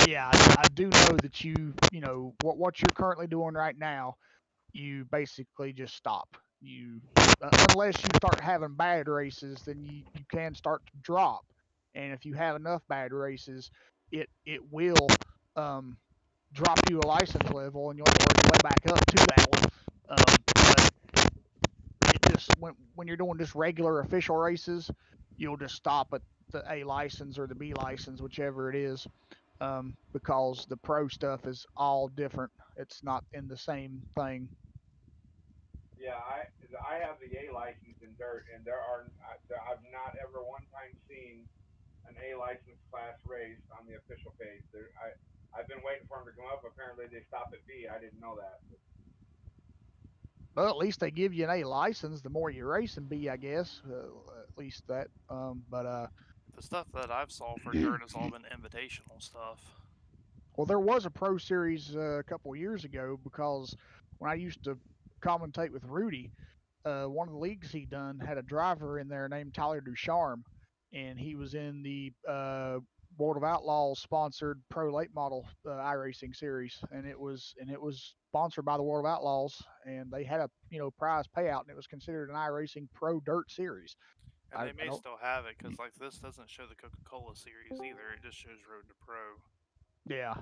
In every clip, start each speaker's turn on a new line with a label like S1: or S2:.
S1: Yeah, I do know that you know what you're currently doing right now. You basically just stop. You unless you start having bad races, then you can start to drop. And if you have enough bad races, it will um, drop you a license level, and you'll work your way back up to that one. But it just when you're doing just regular official races, you'll just stop at the A license or the B license, whichever it is, because the pro stuff is all different. It's not in the same thing.
S2: Yeah, I have the A license in dirt, and I've not ever one time seen an A license class race on the official page. I've been waiting for them to come up. Apparently, they stop at B. I didn't know that.
S1: Well, at least they give you an A license. The more you race in B, I guess. At least that. But
S3: The stuff that I've saw for dirt has all been invitational stuff.
S1: well, there was a pro series a couple of years ago because when I used to commentate with Rudy, one of the leagues he done had a driver in there named Tyler Ducharme, and he was in the World of Outlaws sponsored pro late model iRacing series, and it was sponsored by the World of Outlaws, and they had a prize payout, and it was considered an iRacing pro dirt series.
S3: And they
S1: I
S3: may
S1: don't.
S3: still have it because like this doesn't show the Coca-Cola series either. It just shows Road to Pro.
S1: Yeah.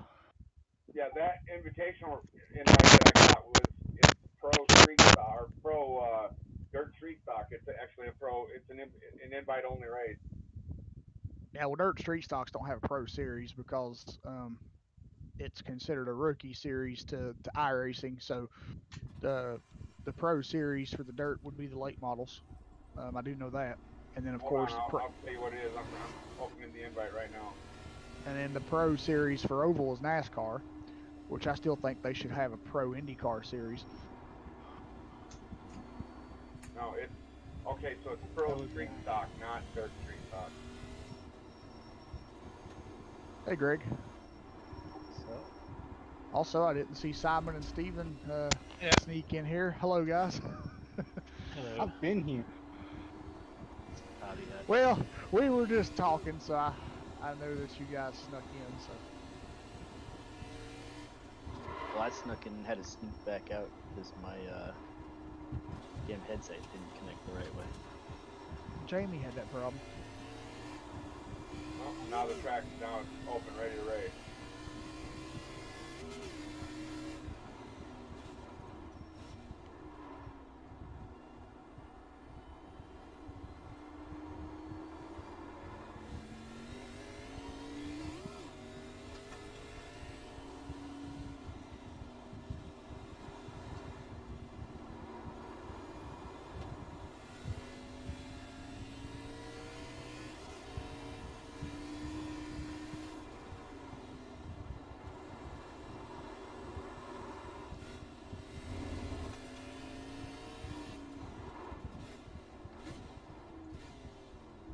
S2: Yeah, that invitational invite that I got was it's pro street stock or pro dirt street stock. It's actually a pro. It's an invite only race.
S1: Yeah, well, dirt street stocks don't have a pro series because it's considered a rookie series to iRacing. So the the pro series for the dirt would be the late models. I do know that. And then of
S2: Hold on,
S1: course
S2: I'll tell you what it is. I'm opening the invite right now.
S1: the pro series for oval is NASCAR, which I still think they should have a pro IndyCar series.
S2: No, it's okay. So it's pro street stock, not dirt street stock.
S1: Hey, Greg.
S4: So,
S1: Also, I didn't see Simon and Steven
S5: Yeah.
S1: sneak in here. Hello, guys.
S5: Hello.
S4: I've been here.
S5: Howdy, howdy.
S1: Well, we were just talking, so I know that you guys snuck in. So
S4: Well, I snuck in and had to sneak back out because my damn headset didn't connect the right way.
S1: Jamie had that problem.
S2: Well, now the track's now open, ready to race.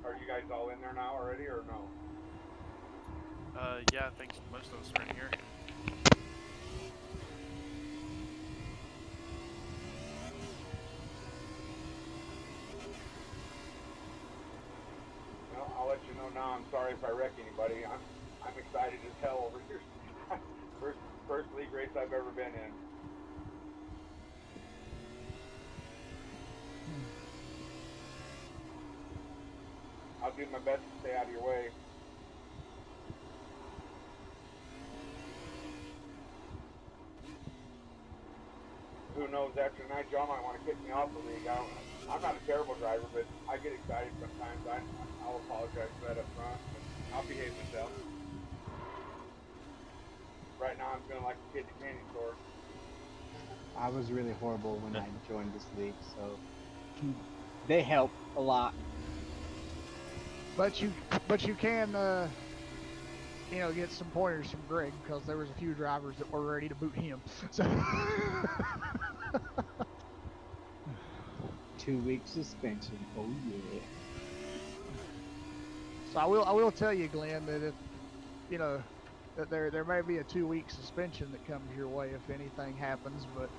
S2: Are you guys all in there now already, or no?
S3: Yeah, I think most of us are in here.
S2: Well, I'll let you know now. I'm sorry if I wreck anybody. I'm excited as hell over here. First league race I've ever been in. I'll do my best to stay out of your way. Who knows? After tonight, John might want to kick me off the league. I'm not a terrible driver, but I get excited sometimes. I'll apologize for that up front. But I'll behave myself. Right now, I'm feeling like a kid in a candy store.
S4: I was really horrible when I joined this league, so they help a lot.
S1: But you can get some pointers from Greg because there was a few drivers that were ready to boot him. So
S4: 2 week suspension. Oh yeah.
S1: so I will tell you, Glenn, that if you know that there may be a 2 week suspension that comes your way if anything happens, but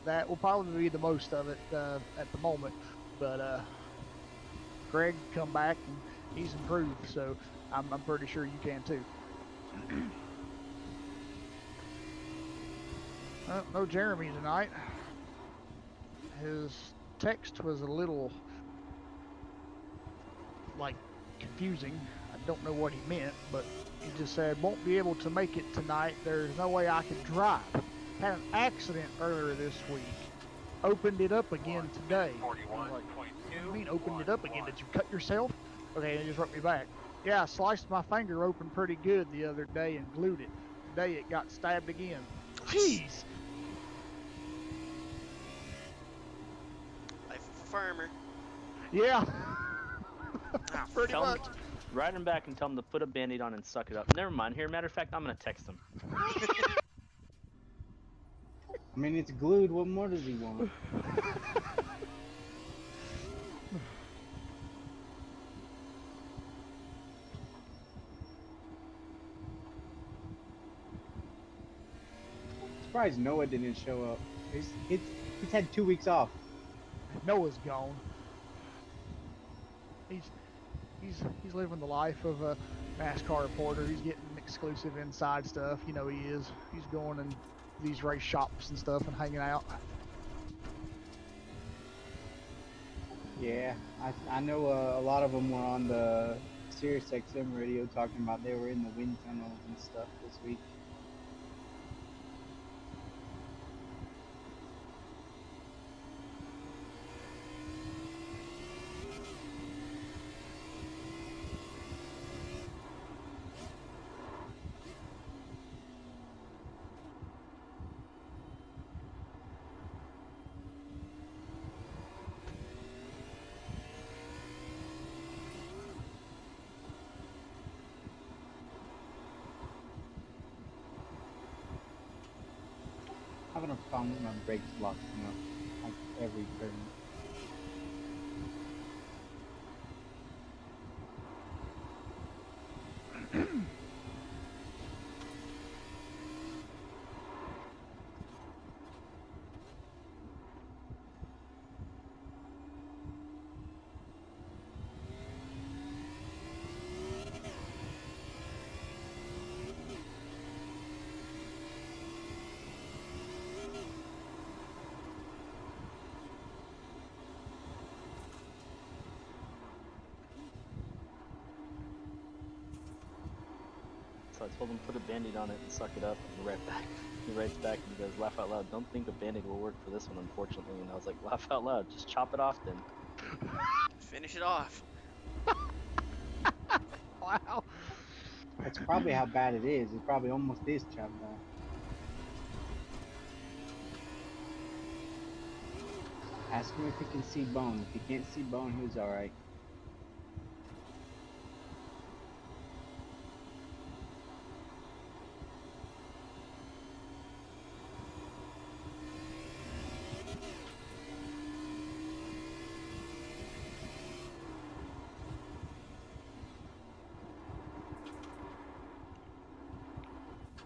S1: that will probably be the most of it at the moment. But Greg come back and he's improved, so I'm pretty sure you can too. No Jeremy tonight. His text was a little, like, confusing. I don't know what he meant, but he just said, won't be able to make it tonight. There's no way I can drive. Had an accident earlier this week. Opened it up again today. I was like, what do you mean opened it up again? Did you cut yourself? Okay, and he just wrote me back. Yeah, I sliced my finger open pretty good the other day and glued it. Today it got stabbed again. Jeez.
S6: Life of a farmer.
S1: Yeah.
S6: Ah,
S1: Pretty
S4: Tell him,
S1: much.
S4: write him back and tell him to put a band-aid on and suck it up. Never mind. Here, matter of fact, I'm gonna text him.
S7: I mean, it's glued. What more does he want? Surprised Noah didn't show up. He's had 2 weeks off.
S1: Noah's gone. He's living the life of a NASCAR reporter. He's getting exclusive inside stuff. You know he is. He's going in these race shops and stuff and hanging out.
S7: Yeah, I know a lot of them were on the Sirius XM radio talking about they were in the wind tunnels and stuff this week. Having a problem with my brakes locking up like every turn.
S4: So I told him put a band-aid on it and suck it up. And he writes back and he goes, laugh out loud. Don't think a band-aid will work for this one, unfortunately. And I was like, laugh out loud. Just chop it off then.
S6: Finish it off.
S1: Wow.
S7: That's probably how bad it is. It probably almost is chopped off. Ask him if he can see bone. If he can't see bone, he's alright.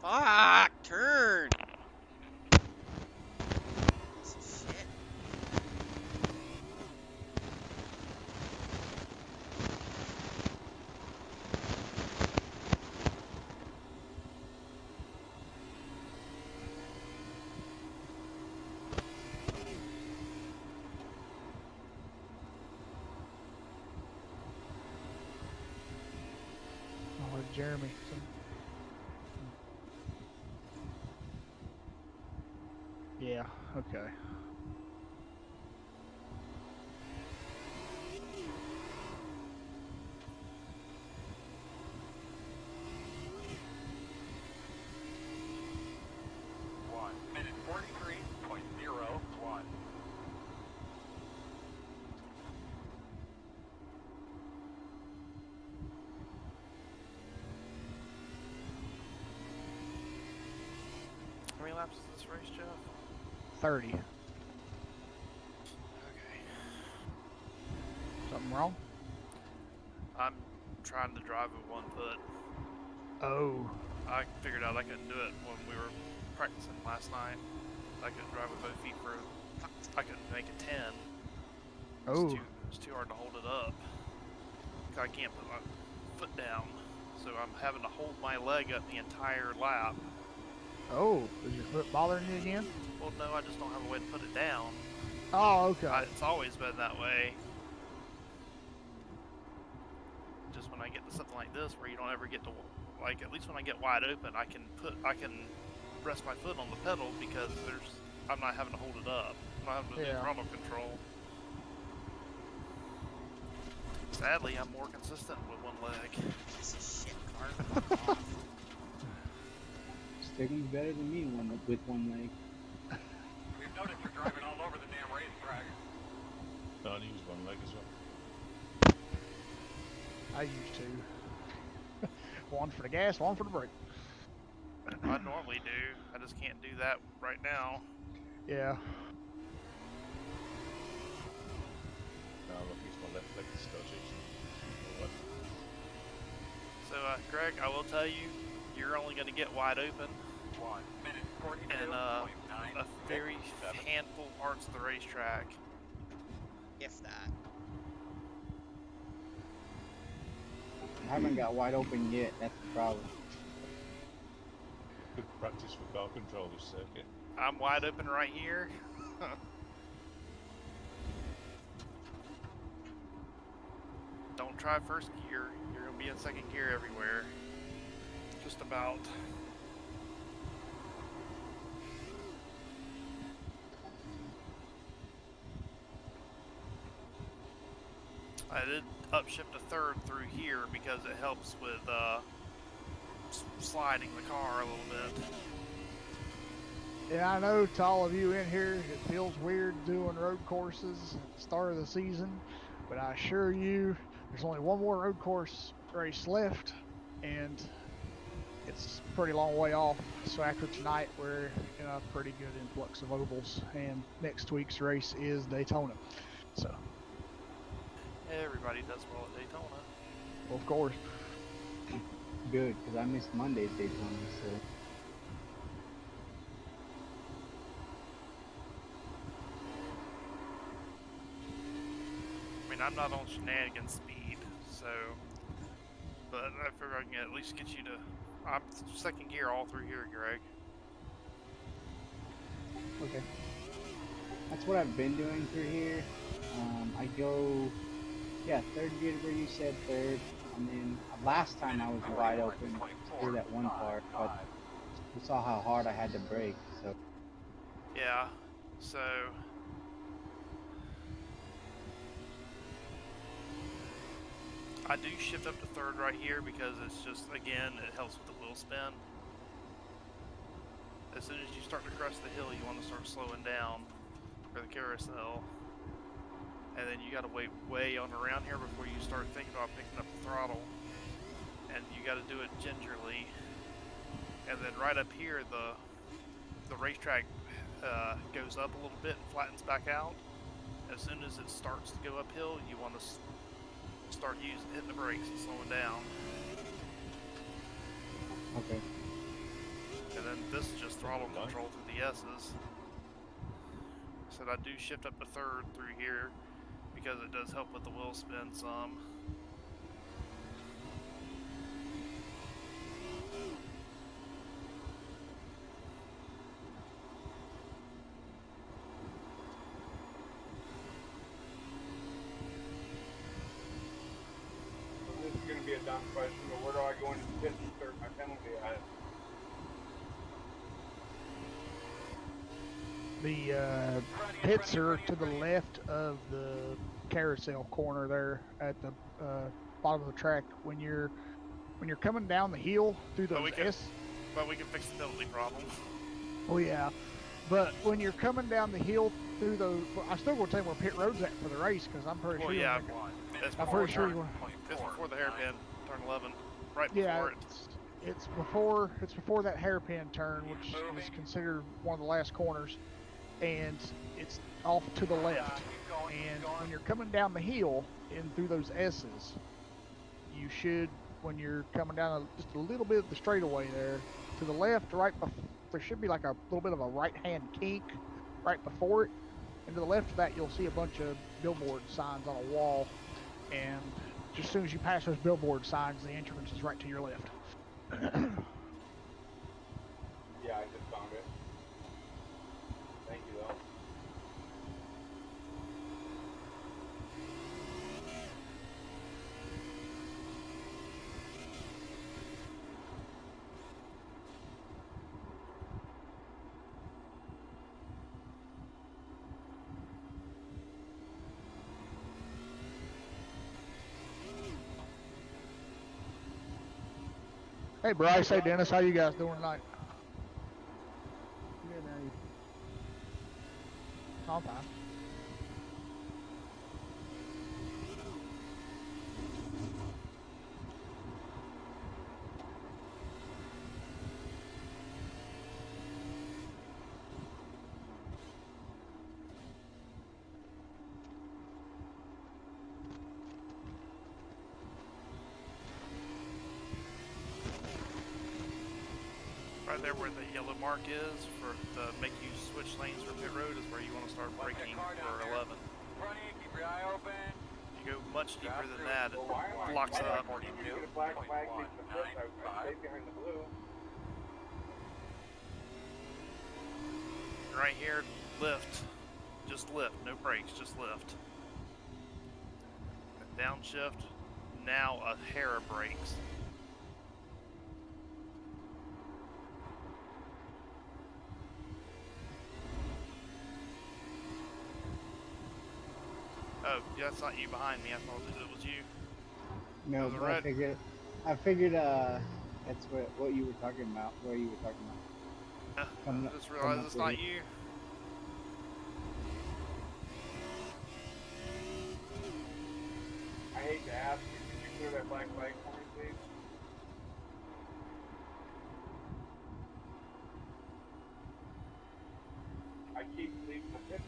S6: Fuck! Turn! Piece of shit.
S1: Oh, Jeremy. Yeah, okay.
S8: Minute 43.01.
S3: How many laps is this race, Jeff?
S1: 30.
S3: Okay.
S1: Something wrong?
S3: I'm trying to drive with one foot.
S1: Oh.
S3: I figured out I couldn't do it when we were practicing last night. I couldn't drive with both feet for. I couldn't make a 10.
S1: Oh.
S3: It's too hard to hold it up. I can't put my foot down, so I'm having to hold my leg up the entire lap.
S1: Oh, is your foot bothering you again?
S3: Well, no, I just don't have a way to put it down.
S1: Oh, okay.
S3: It's always been that way. Just when I get to something like this, where you don't ever get to, like, at least when I get wide open, I can rest my foot on the pedal because I'm not having to hold it up. I'm not having to do throttle control. Sadly, I'm more consistent with one leg.
S6: Piece of shit, car.
S7: Sticky's better than me with one leg.
S8: We've noticed you're driving all over the damn racetrack.
S5: No, I use one leg as well.
S1: I used to. One for the gas, one for the brake.
S3: I normally do. I just can't do that right now.
S1: Yeah.
S5: No, I'm looking at my left leg is dodgy.
S3: So, Greg, I will tell you, you're only going to get wide open
S8: 1 minute, 42.9
S3: in a very handful of parts of the racetrack.
S6: If that.
S7: I haven't got wide open yet. That's the problem.
S5: Good practice for car control this circuit.
S3: I'm wide open right here. Don't try first gear. You're going to be in second gear everywhere. Just about. I did upshift to third through here because it helps with sliding the car a little bit.
S1: Yeah, I know to all of you in here, it feels weird doing road courses at the start of the season, but I assure you, there's only one more road course race left, and it's a pretty long way off. So after tonight, we're in a pretty good influx of ovals, and next week's race is Daytona. So
S3: Everybody does well at Daytona.
S1: well, of course.
S7: Good, because I missed Monday's Daytona, so.
S3: I mean, I'm not on shenanigans speed, so, but I figure I can at least get you to. I'm second gear all through here, Greg.
S7: Okay. That's what I've been doing through here. I go, third gear where you said third, and then last time I was wide open through that one part, but you saw how hard I had to brake, so.
S3: Yeah, so. I do shift up to third right here because it's just, again, it helps with the wheel spin. As soon as you start to crest the hill, you want to start slowing down for the carousel. And then you got to wait way on around here before you start thinking about picking up the throttle. And you got to do it gingerly. And then right up here, the racetrack goes up a little bit and flattens back out. As soon as it starts to go uphill, you want to start hitting the brakes and slowing down.
S7: Okay.
S3: And then this is just throttle control through the S's. So I do shift up to third through here because it does help with the wheel spin some.
S2: This is going to be a dumb question, but where do I go into the pit and start my penalty at?
S1: The pits are to the left of the carousel corner there at the bottom of the track. When you're coming down the hill through those
S3: But we can fix the penalty problem.
S1: Oh yeah, but when you're coming down the hill through those, I'm still going to tell you where pit road's at for the race because I'm pretty sure.
S3: Yeah,
S1: I'm pretty sure you.
S3: It's before the hairpin, turn 11, right before it.
S1: It's before that hairpin turn, which is considered one of the last corners, and it's off to the left. And when you're coming down the hill and through those S's, you should, when you're coming down just a little bit of the straightaway there, to the left, right before, there should be like a little bit of a right-hand kink right before it. And to the left of that, you'll see a bunch of billboard signs on a wall. And just as soon as you pass those billboard signs, the entrance is right to your left.
S2: Yeah, I just found it. Thank you, though.
S1: Hey Bryce, hey Dennis, how you guys doing tonight? Good, how you? I'm fine.
S3: Right there where the yellow mark is for to make you switch lanes for pit road is where you want to start braking for 11.
S8: Funny, keep your eye open.
S3: If you go much deeper than that, it
S2: Well, why am I
S3: blocks
S2: why
S3: up.
S2: do you get a black flag makes the pit? I stay behind the blue.
S3: Right here, lift. Just lift, no brakes, just lift. Downshift, now a hair of brakes. Oh, yeah, that's not you behind me. I thought it was you.
S7: No,
S3: the
S7: but
S3: red.
S7: I figured that's what you were talking about. What you were talking about. Coming
S3: I
S7: up-
S3: just
S7: coming
S3: realized
S7: up
S3: it's
S7: with
S3: not
S7: it.
S3: you.
S2: I hate to ask you, could you clear that black flag for me, please? I keep leaving the pit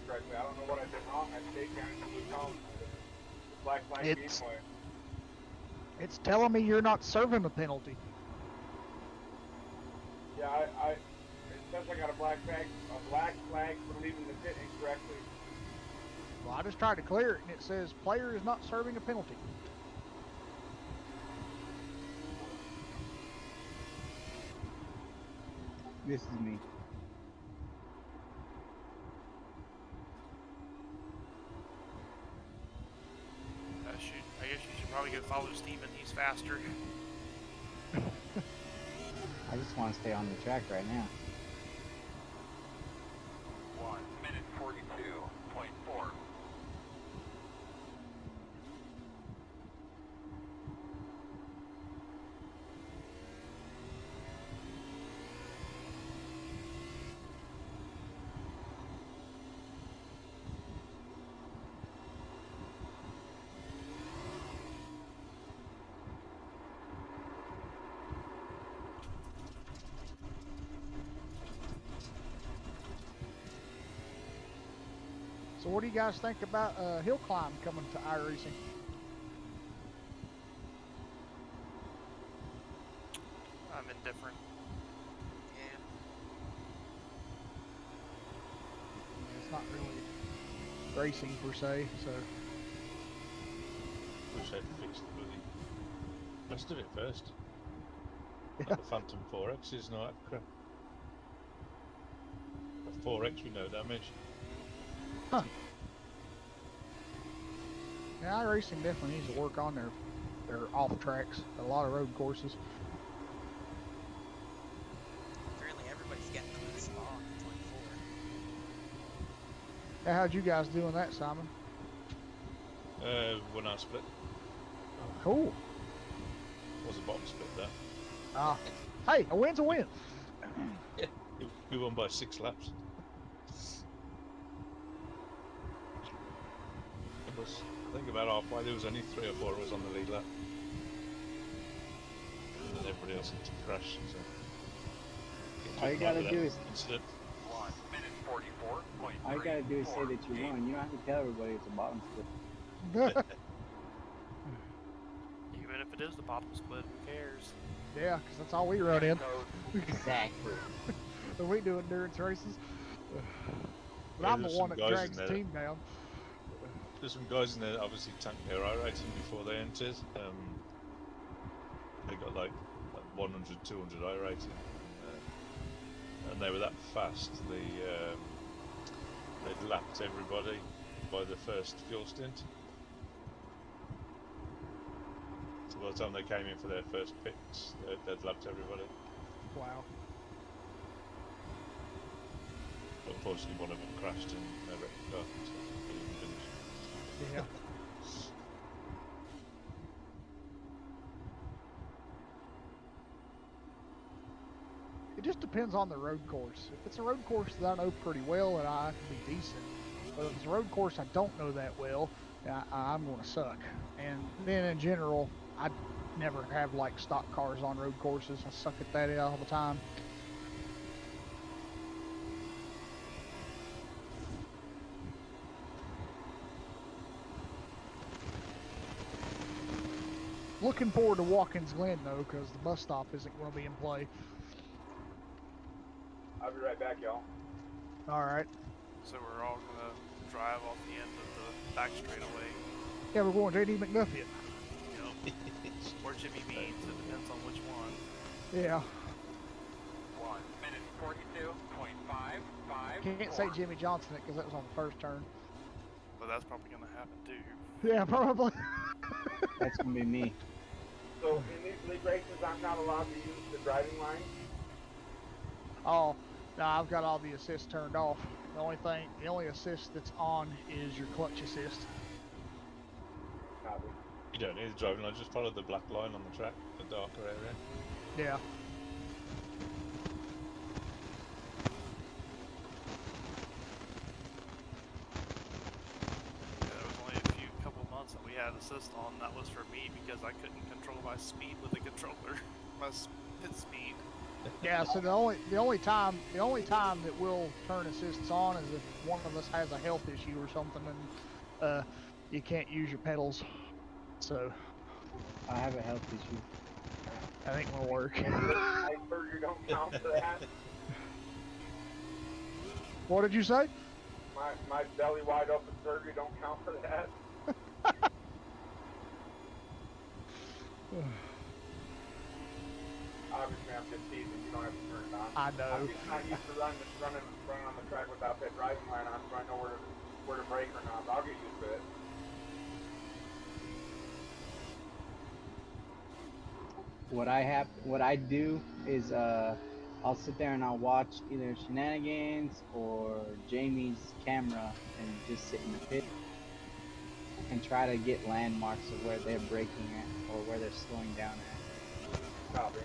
S2: correctly. I don't know what I did wrong. I stayed behind the blue cone. The black flag
S1: It's-
S2: came away.
S1: It's telling me you're not serving a penalty.
S2: Yeah, it says I got a black flag for leaving the pit incorrectly.
S1: Well, I just tried to clear it, and it says player is not serving a penalty.
S7: This is me.
S3: I guess you should probably go follow Steven. He's faster.
S7: I just want to stay on the track right now.
S8: 1 minute 42.4.
S1: So what do you guys think about hill climb coming to iRacing?
S3: I'm indifferent.
S6: Yeah.
S1: It's not really racing per se, so
S5: Wish they'd fixed the bloody rest of it first.
S1: Yeah.
S5: Like the Phantom 4X is not that crap. The 4X with no damage.
S1: Huh. Yeah, iRacing definitely needs to work on their off tracks, a lot of road courses.
S6: Apparently everybody's getting them in the spa on the 24.
S1: Yeah, how'd you guys doing that, Simon?
S5: When I split,
S1: Cool.
S5: was a bottom split there.
S1: Ah, hey, a win's a win.
S5: We won by 6 laps. It was, I think about halfway, there was only 3 or 4 of us on the lead lap. And then everybody else had to crash, so...
S7: All you gotta do is
S5: Incident.
S8: 1 minute 44.3.
S7: all you gotta do is say that you won. You don't have to tell everybody it's a bottom split.
S3: Even if it is the bottom split, who cares?
S1: Yeah, because that's all we run in.
S7: Exactly.
S1: When we do endurance races. But
S5: Yeah,
S1: I'm the
S5: there's
S1: one
S5: some
S1: that
S5: guys
S1: drags
S5: in
S1: the
S5: there.
S1: team down.
S5: There's some guys in there obviously tanked their iRacing before they entered. They got like 100, 200 iRacing. and they were that fast. They'd lapped everybody by the first fuel stint. So by the time they came in for their first pits, they'd lapped everybody.
S1: Wow.
S5: But unfortunately, one of them crashed and they wrecked the car, so they didn't finish.
S1: Yeah. It just depends on the road course. If it's a road course that I know pretty well and I can be decent, but if it's a road course I don't know that well, I'm going to suck. And then in general, I never have like stock cars on road courses. I suck at that all the time. Looking forward to Watkins Glen though, because the bus stop isn't going to be in play.
S2: I'll be right back, y'all.
S1: All right.
S3: So we're all gonna drive off the end of the back straightaway.
S1: Yeah, we're going JD McDuffie.
S3: You know, or Jimmy Beans. It depends on which one.
S1: Yeah.
S8: 1 minute 42.55.
S1: Can't say Jimmy Johnson it because that was on the first turn.
S3: But that's probably gonna happen too.
S1: Yeah, probably.
S7: That's gonna be me.
S2: So in these league races, I'm not allowed to use the driving line.
S1: Oh, no, I've got all the assists turned off. The only assist that's on is your clutch assist.
S2: Copy.
S5: You don't need the driving line, just follow the black line on the track, the darker area.
S1: Yeah.
S3: There was only a couple months that we had assist on. That was for me because I couldn't control my speed with the controller. My pit speed.
S1: Yeah, so the only time that we'll turn assists on is if one of us has a health issue or something and you can't use your pedals. So
S7: I have a health issue.
S1: that ain't gonna work.
S2: I burger don't count for that.
S1: What did you say?
S2: My belly wide open surgery don't count for that. Obviously, I'm just teasing. You don't have to turn it on.
S1: I know.
S2: I'm used to running on the track without that driving line on, so I know where to brake or not. But I'll get used to it.
S7: What I do is I'll sit there and I'll watch either Shenanigans or Jamie's camera and just sit in the pit and try to get landmarks of where they're braking at or where they're slowing down at.
S2: Copy.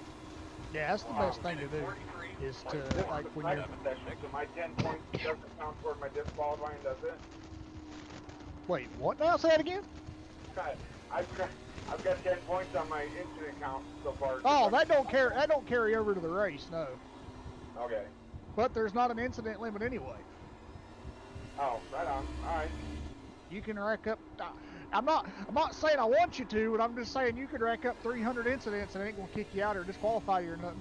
S1: Yeah, that's the best thing to do. Is to like when you're.
S2: So my 10 points doesn't count toward my disqualifying, does it?
S1: Wait, what now? Say it again.
S2: I've got 10 points on my incident count so far.
S1: Oh, that don't carry over to the race, no.
S2: Okay.
S1: But there's not an incident limit anyway.
S2: Oh, right on. All right.
S1: You can rack up. I'm not saying I want you to, but I'm just saying you could rack up 300 incidents and it ain't gonna kick you out or disqualify you or nothing.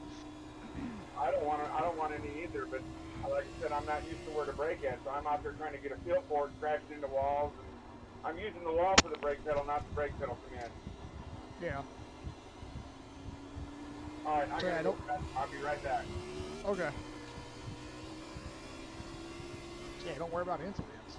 S2: I don't want any either, but like I said, I'm not used to where to brake at, so I'm out there trying to get a feel for it, crashing into walls, and I'm using the wall for the brake pedal, not the brake pedal for me.
S1: Yeah.
S2: All right, I'll be right back.
S1: Okay. Yeah, don't worry about incidents.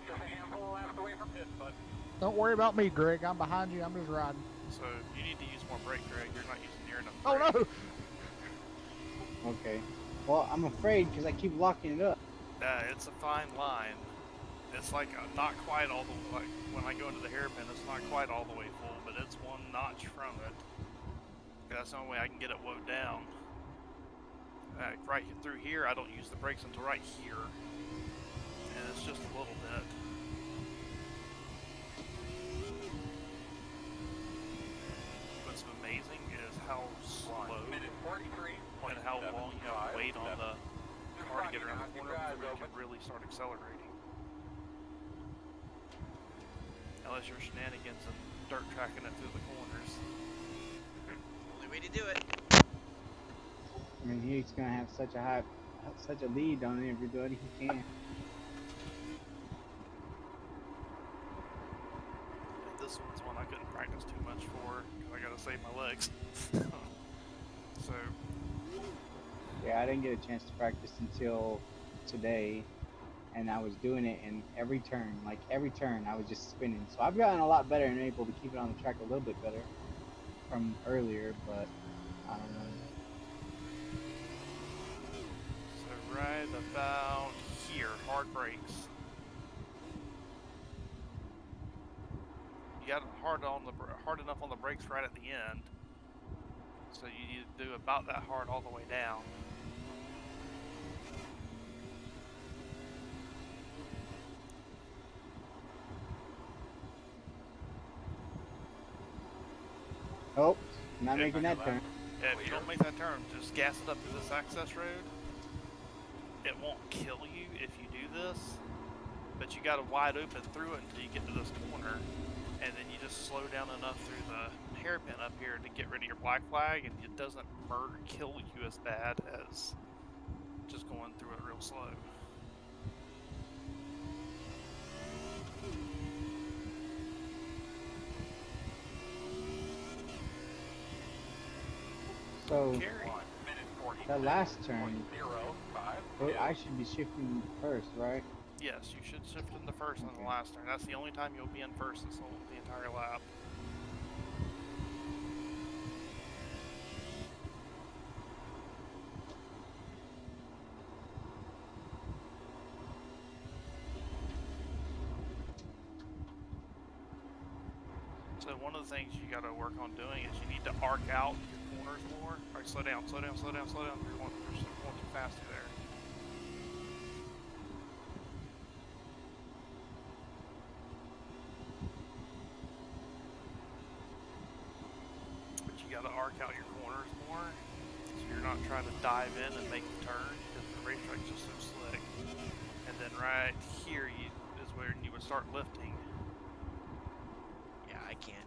S8: Just a handful left away from pit, bud.
S1: Don't worry about me, Greg. I'm behind you. I'm just riding.
S3: So you need to use more brake, Greg. You're not using near enough
S1: Oh
S3: brake.
S1: no!
S7: Okay. Well, I'm afraid because I keep locking it up.
S3: It's a fine line. It's like not quite all the like when I go into the hairpin, it's not quite all the way full, but it's one notch from it. That's the only way I can get it woed down. Right through here, I don't use the brakes until right here, and it's just a little bit. What's amazing is how slow
S8: Minute 43.
S3: and how long you have to wait on the car to get around the corner before you can really start accelerating. Unless you're shenanigans and dirt tracking it through the corners.
S6: Only way to do it.
S7: I mean, he's gonna have such a such a lead on everybody he can.
S3: And this one's one I couldn't practice too much for because I gotta save my legs. So
S7: Yeah, I didn't get a chance to practice until today, and I was doing it in every turn, like every turn, I was just spinning. So I've gotten a lot better and able to keep it on the track a little bit better from earlier, but I don't know.
S3: So right about here, hard brakes. You got it hard enough on the brakes right at the end. So you need to do about that hard all the way down.
S7: Oh, not making that turn.
S3: If you don't make that turn, just gas it up to this access road. It won't kill you if you do this, but you got to wide open through it until you get to this corner, and then you just slow down enough through the hairpin up here to get rid of your black flag, and it doesn't kill you as bad as just going through it real slow.
S7: So
S3: Carry.
S7: that last turn, I should be shifting first, right?
S3: Yes, you should shift in the first on the last turn. That's the only time you'll be in first this whole the entire lap. So one of the things you got to work on doing is you need to arc out your corners more. All right, slow down, slow down, slow down, slow down. You're going too fast through there. But you got to arc out your corners more, so you're not trying to dive in and make the turn because the racetrack's just so slick. And then right here is where you would start lifting.
S6: Yeah, I can't.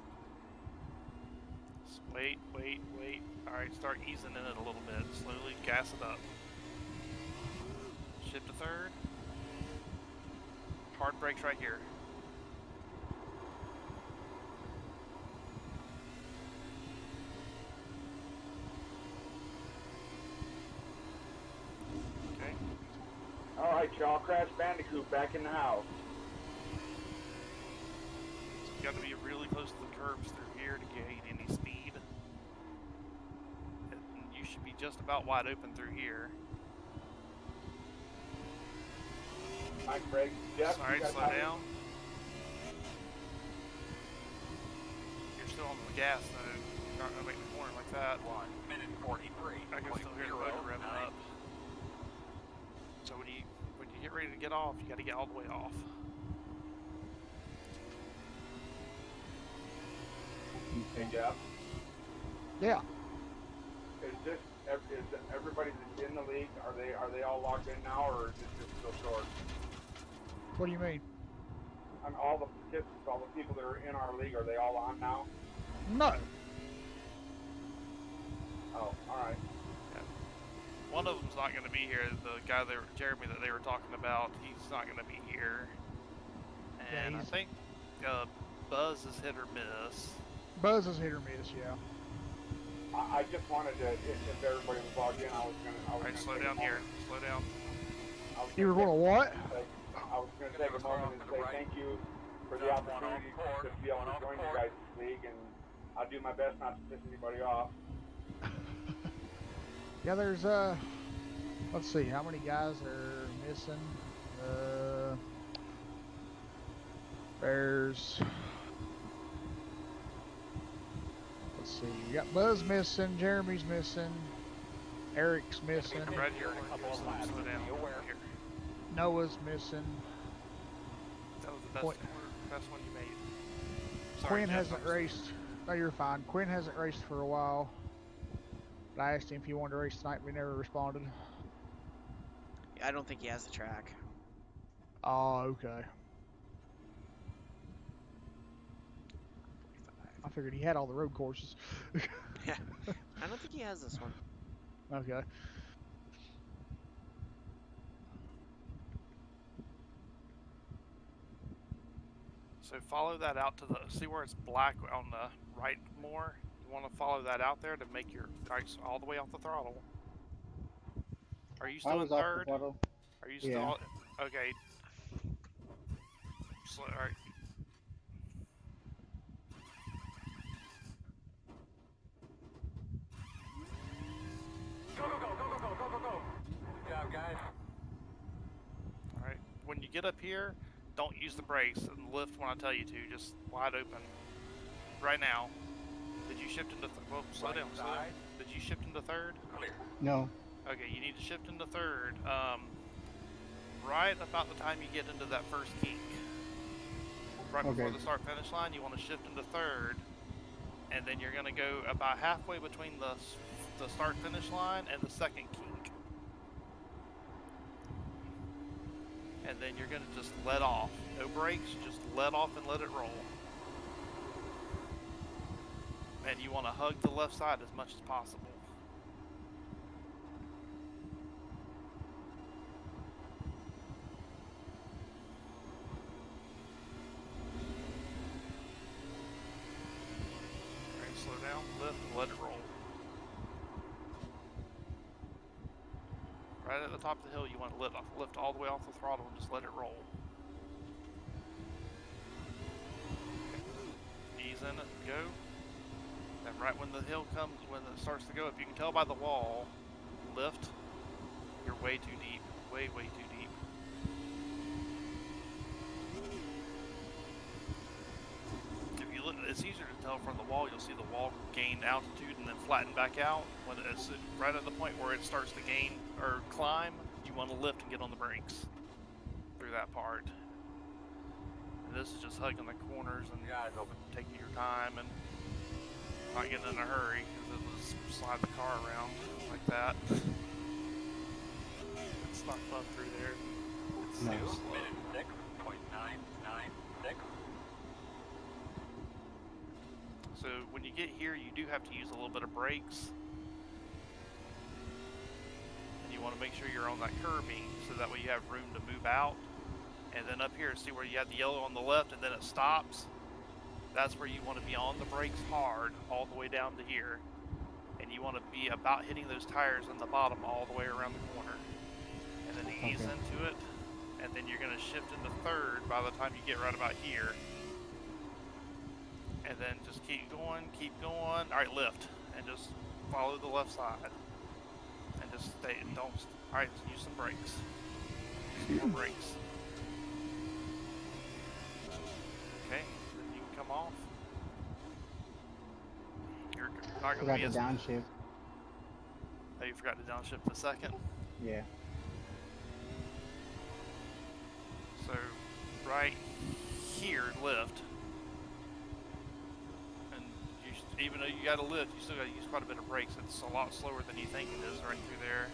S3: Just wait, wait, wait. Alright, start easing in it a little bit. Slowly gas it up. Shift to third. Hard brakes right here. Okay.
S2: All right, y'all. Crash Bandicoot back in the house.
S3: So you got to be really close to the curbs through here to gain any speed. And you should be just about wide open through here.
S2: Mike Briggs. Jeff,
S3: Alright,
S2: you guys
S3: slow
S2: have-
S3: down. You're still on the gas though. You're not gonna make the corner like that.
S8: 1 minute 43.
S3: I can still hear the motor revving up. So when you get ready to get off, you gotta get all the way off.
S2: Hey, Jeff.
S1: Yeah.
S2: Is everybody that's in the league? Are they all logged in now, or is it just still short?
S1: What do you mean?
S2: And all the participants, all the people that are in our league, are they all on now?
S1: No.
S2: Oh, all right.
S3: One of them's not gonna be here. The guy Jeremy that they were talking about, he's not gonna be here. And I think Buzz is hit or miss.
S1: Buzz is hit or miss, yeah.
S2: I just wanted to, if everybody was logged in, I was gonna.
S3: Alright, slow down here. Slow down.
S1: You were gonna what?
S2: I was going to take a moment and say thank you for the opportunity to be able to join you guys' league, and I'll do my best not to piss anybody off.
S1: Yeah, there's let's see, how many guys are missing? There's, let's see, you got Buzz missing, Jeremy's missing, Eric's missing,
S3: Right here. Slow down. Here.
S1: Noah's missing.
S3: That was the best one you made. Sorry,
S1: Quinn
S3: Jeff,
S1: hasn't raced. No, you're fine. Quinn hasn't raced for a while. But I asked him if he wanted to race tonight, but he never responded.
S6: Yeah, I don't think he has the track.
S1: Oh, okay.
S6: 45.
S1: I figured he had all the road courses.
S6: Yeah, I don't think he has this one.
S1: Okay.
S3: So follow that out to the, see where it's black on the right more? You want to follow that out there to make your ice all the way off the throttle. Are you
S7: I
S3: still in
S7: was off the
S3: third?
S7: throttle.
S3: Are you
S7: Yeah.
S3: still, okay. So, alright.
S8: Go, go, go, go, go, go, go, go, go. Good job, guys.
S3: Alright. When you get up here, don't use the brakes and lift when I tell you to. Just wide open. Right now. Did you shift into well, slow down, slow down. Did you shift into third?
S8: Clear.
S7: No.
S3: Okay, you need to shift into third. Right about the time you get into that first kink. Right before
S7: Okay.
S3: the start finish line, you want to shift into third, and then you're going to go about halfway between the start finish line and the second kink. And then you're going to just let off. No brakes, just let off and let it roll. And you want to hug the left side as much as possible. Alright, slow down, lift, and let it roll. Right at the top of the hill, you want to lift all the way off the throttle and just let it roll. Okay. Ease in it, go. And right when the hill comes, when it starts to go up, you can tell by the wall, lift. You're way too deep, way too deep. If you look, it's easier to tell from the wall. You'll see the wall gain altitude and then flatten back out. When it's right at the point where it starts to gain or climb, you want to lift and get on the brakes through that part. And this is just hugging the corners and taking your time and not getting in a hurry because it will slide the car around like that. It's not fun through there. It's
S7: No.
S3: so slow.
S8: Minute 6.996.
S3: So when you get here, you do have to use a little bit of brakes. And you want to make sure you're on that curbing so that way you have room to move out. And then up here, see where you have the yellow on the left and then it stops? That's where you want to be on the brakes hard all the way down to here. And you want to be about hitting those tires in the bottom all the way around the corner. And then ease into it. And then you're going to shift into third by the time you get right about here. And then just keep going, keep going. Alright, lift. And just follow the left side. And just stay, don't, alright, use some brakes. Some more brakes. Okay, then you can come off. You're not going to
S7: Forgot
S3: be
S7: to
S3: as...
S7: downshift.
S3: Oh, you forgot to downshift the second?
S7: Yeah.
S3: So, right here, lift. And you, even though you got to lift, you still got to use quite a bit of brakes. It's a lot slower than you think it is right through there.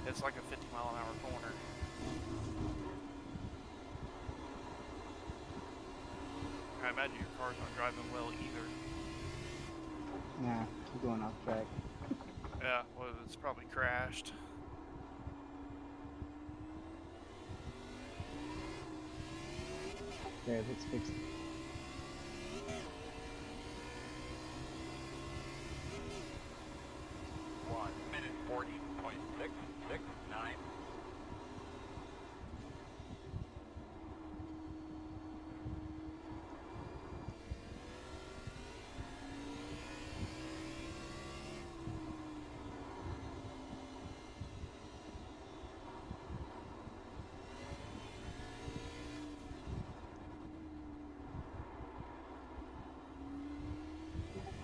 S3: It's like a 50-mile-an-hour corner. I imagine your car's not driving well either.
S7: Nah, I'm going off track.
S3: Yeah, well, it's probably crashed.
S7: There, let's fix it.
S8: Minute 40.669.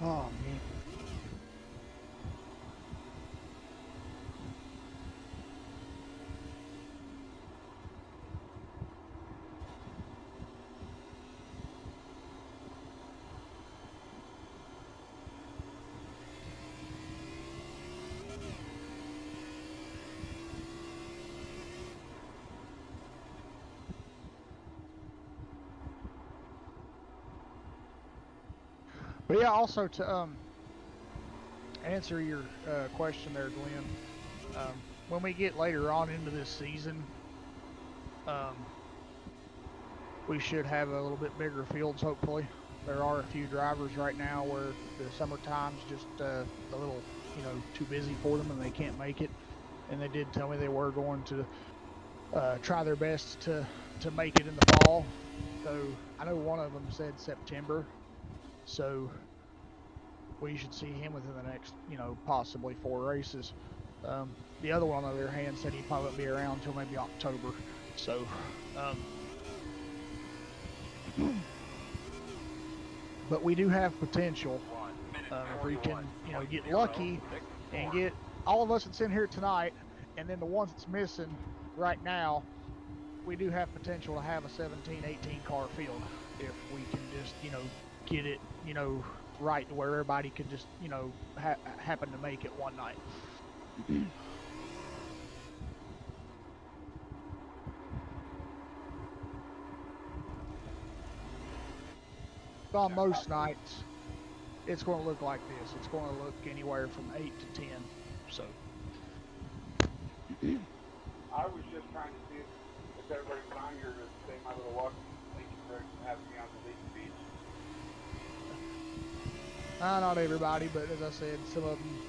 S7: Oh, man.
S1: But yeah, also to answer your question there, Glenn, when we get later on into this season, we should have a little bit bigger fields, hopefully. There are a few drivers right now where the summer time's just a little, too busy for them and they can't make it. And they did tell me they were going to try their best to make it in the fall. So I know one of them said September. So we should see him within the next, possibly 4 races. The other one, on the other hand, said he probably won't be around until maybe October. So, but we do have potential if we can, get lucky and get all of us that's in here tonight, and then the ones that's missing right now. We do have potential to have a 17, 18 car field if we can just, get it, right to where everybody could just, happen to make it one night. On most nights, it's going to look like this. It's going to look anywhere from 8 to 10. So.
S2: I was just trying to see if everybody's on here to say my little welcome. Thank you for having me on the league speech.
S1: Not everybody, but as I said, some of them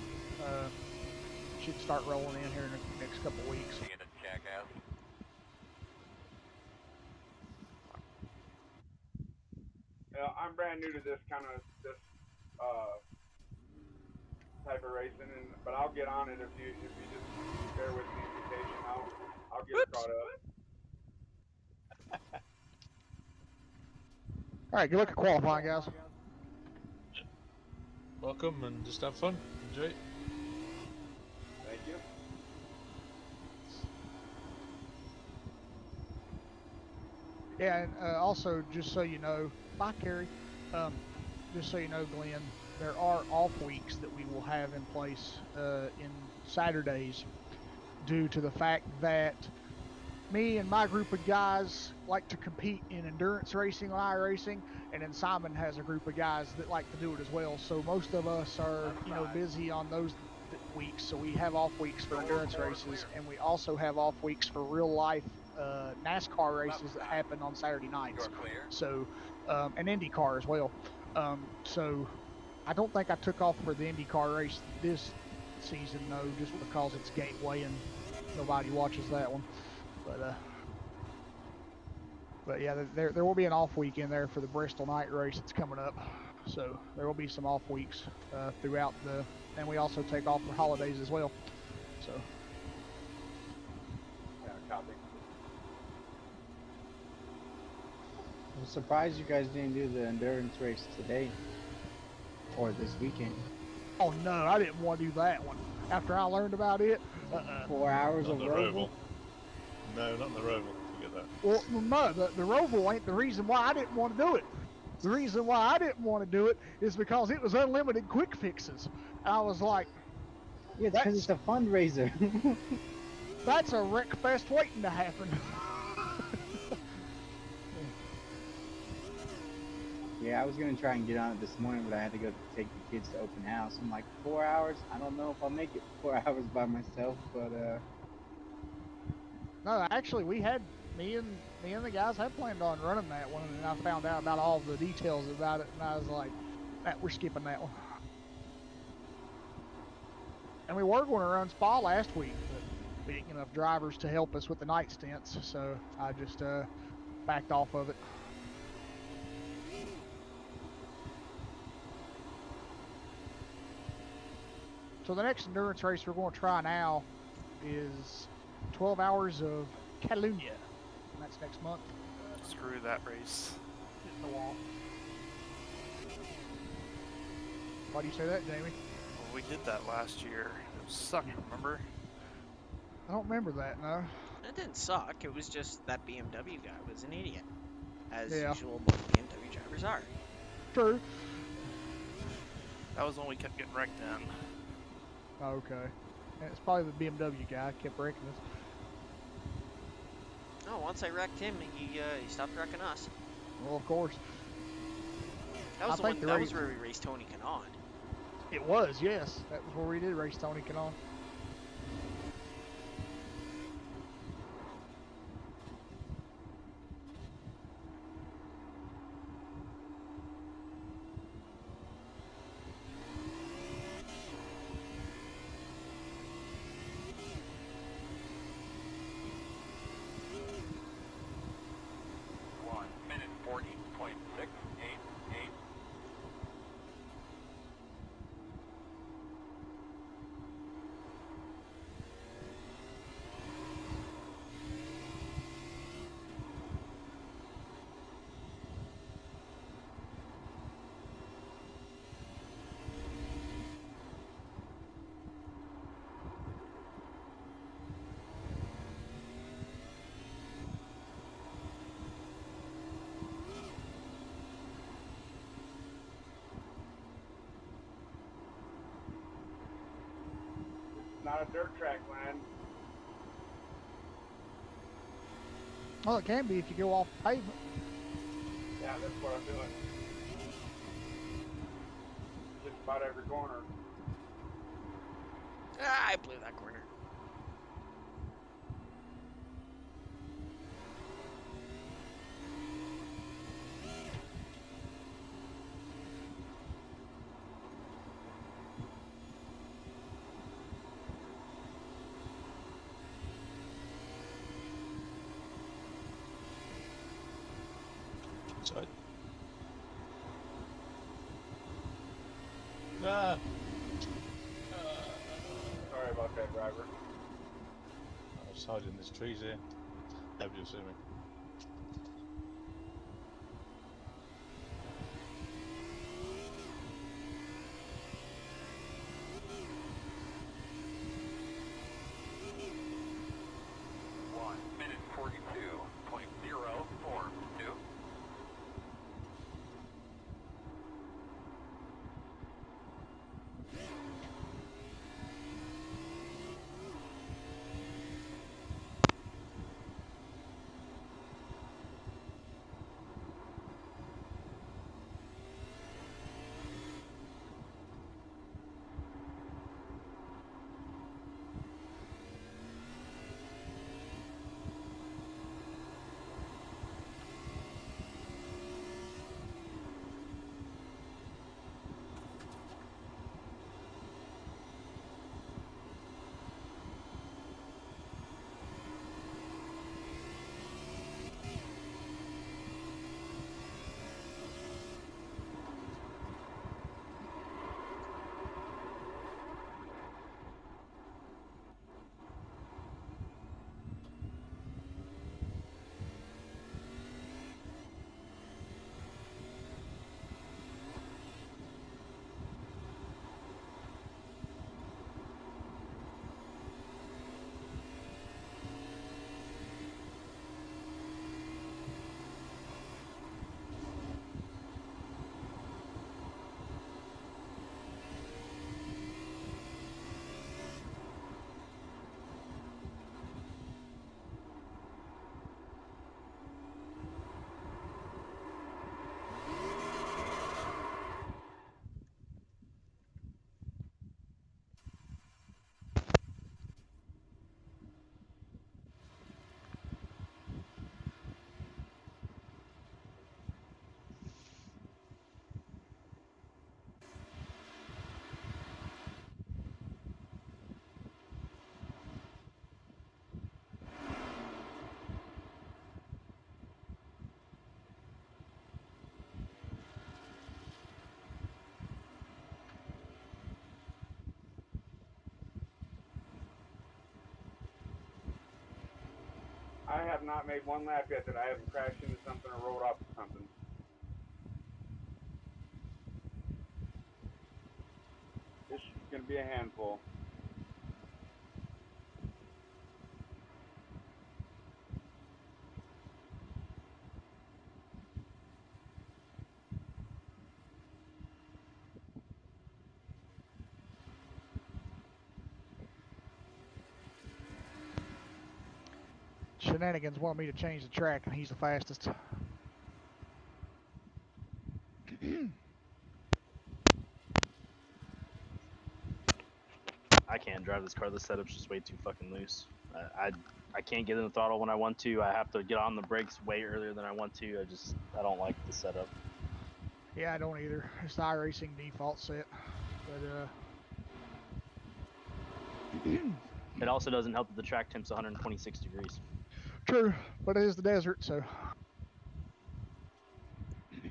S1: should start rolling in here in the next couple of weeks.
S8: Being a jackass.
S2: I'm brand new to this type of racing, but I'll get on it if you just bear with me and be patient. I'll get caught up.
S1: All right, good luck at qualifying, guys.
S5: Welcome and just have fun. Enjoy it.
S2: Thank you.
S1: Yeah, and also, just so you know, bye, Carrie. Just so you know, Glenn, there are off weeks that we will have in place in Saturdays due to the fact that me and my group of guys like to compete in endurance racing on iRacing, and then Simon has a group of guys that like to do it as well. So most of us are, busy on those weeks. So we have off weeks for endurance races, and we also have off weeks for real life NASCAR races that happen on Saturday nights. So, and IndyCar as well. So I don't think I took off for the IndyCar race this season, though, just because it's Gateway and nobody watches that one. But yeah, there will be an off week in there for the Bristol night race that's coming up. So there will be some off weeks throughout and we also take off for holidays as well. So.
S2: Yeah, copy.
S7: I'm surprised you guys didn't do the endurance race today or this weekend.
S1: Oh no, I didn't want to do that one. After I learned about it,
S7: 4 hours of
S5: the
S7: Roval?
S5: No, not the Roval. Forget that.
S1: Well, no, the Roval ain't the reason why I didn't want to do it. The reason why I didn't want to do it is because it was unlimited quick fixes. I was like,
S7: yeah, because it's a fundraiser.
S1: That's a wreck fest waiting to happen.
S7: Yeah, I was gonna try and get on it this morning, but I had to go take the kids to open house. I'm like, 4 hours? I don't know if I'll make it 4 hours by myself, but
S1: No, actually, me and the guys had planned on running that one, and I found out about all the details about it, and I was like, we're skipping that one. And we were going to run Spa last week, but we didn't get enough drivers to help us with the night stints, so I just backed off of it. So the next endurance race we're going to try now is 12 hours of Catalunya. And that's next month.
S3: Screw that race.
S1: Hitting the wall. Why do you say that, Jamie?
S3: Well, we did that last year. It sucked, remember?
S1: I don't remember that, no.
S6: It didn't suck. It was just that BMW guy was an idiot. As
S1: Yeah.
S6: usual, most BMW drivers are.
S1: True.
S3: That was when we kept getting wrecked in.
S1: Okay. And it's probably the BMW guy kept wrecking us.
S6: No, once I wrecked him, he stopped wrecking us.
S1: Well, of course.
S6: That was
S1: I think
S6: that was where we raced Tony Kanaan.
S1: It was, yes. That was where we did race Tony Kanaan.
S2: not a dirt track, Glenn.
S1: Well, it can be if you go off pavement.
S2: Yeah, that's what I'm doing. Just about every corner.
S6: Ah, I blew that corner.
S5: Sorry. Ah!
S2: Sorry about that, driver.
S5: I was hiding in these trees here. Nobody will see me.
S2: I have not made one lap yet that I haven't crashed into something or rolled off of something. This is going to be a handful.
S1: Shenanigans want me to change the track, and he's the fastest.
S4: I can't drive this car. The setup's just way too fucking loose. I can't get in the throttle when I want to. I have to get on the brakes way earlier than I want to. I don't like the setup.
S1: Yeah, I don't either. It's the iRacing default set, but
S4: It also doesn't help that the track temp's 126 degrees.
S1: true. But it is the desert, so.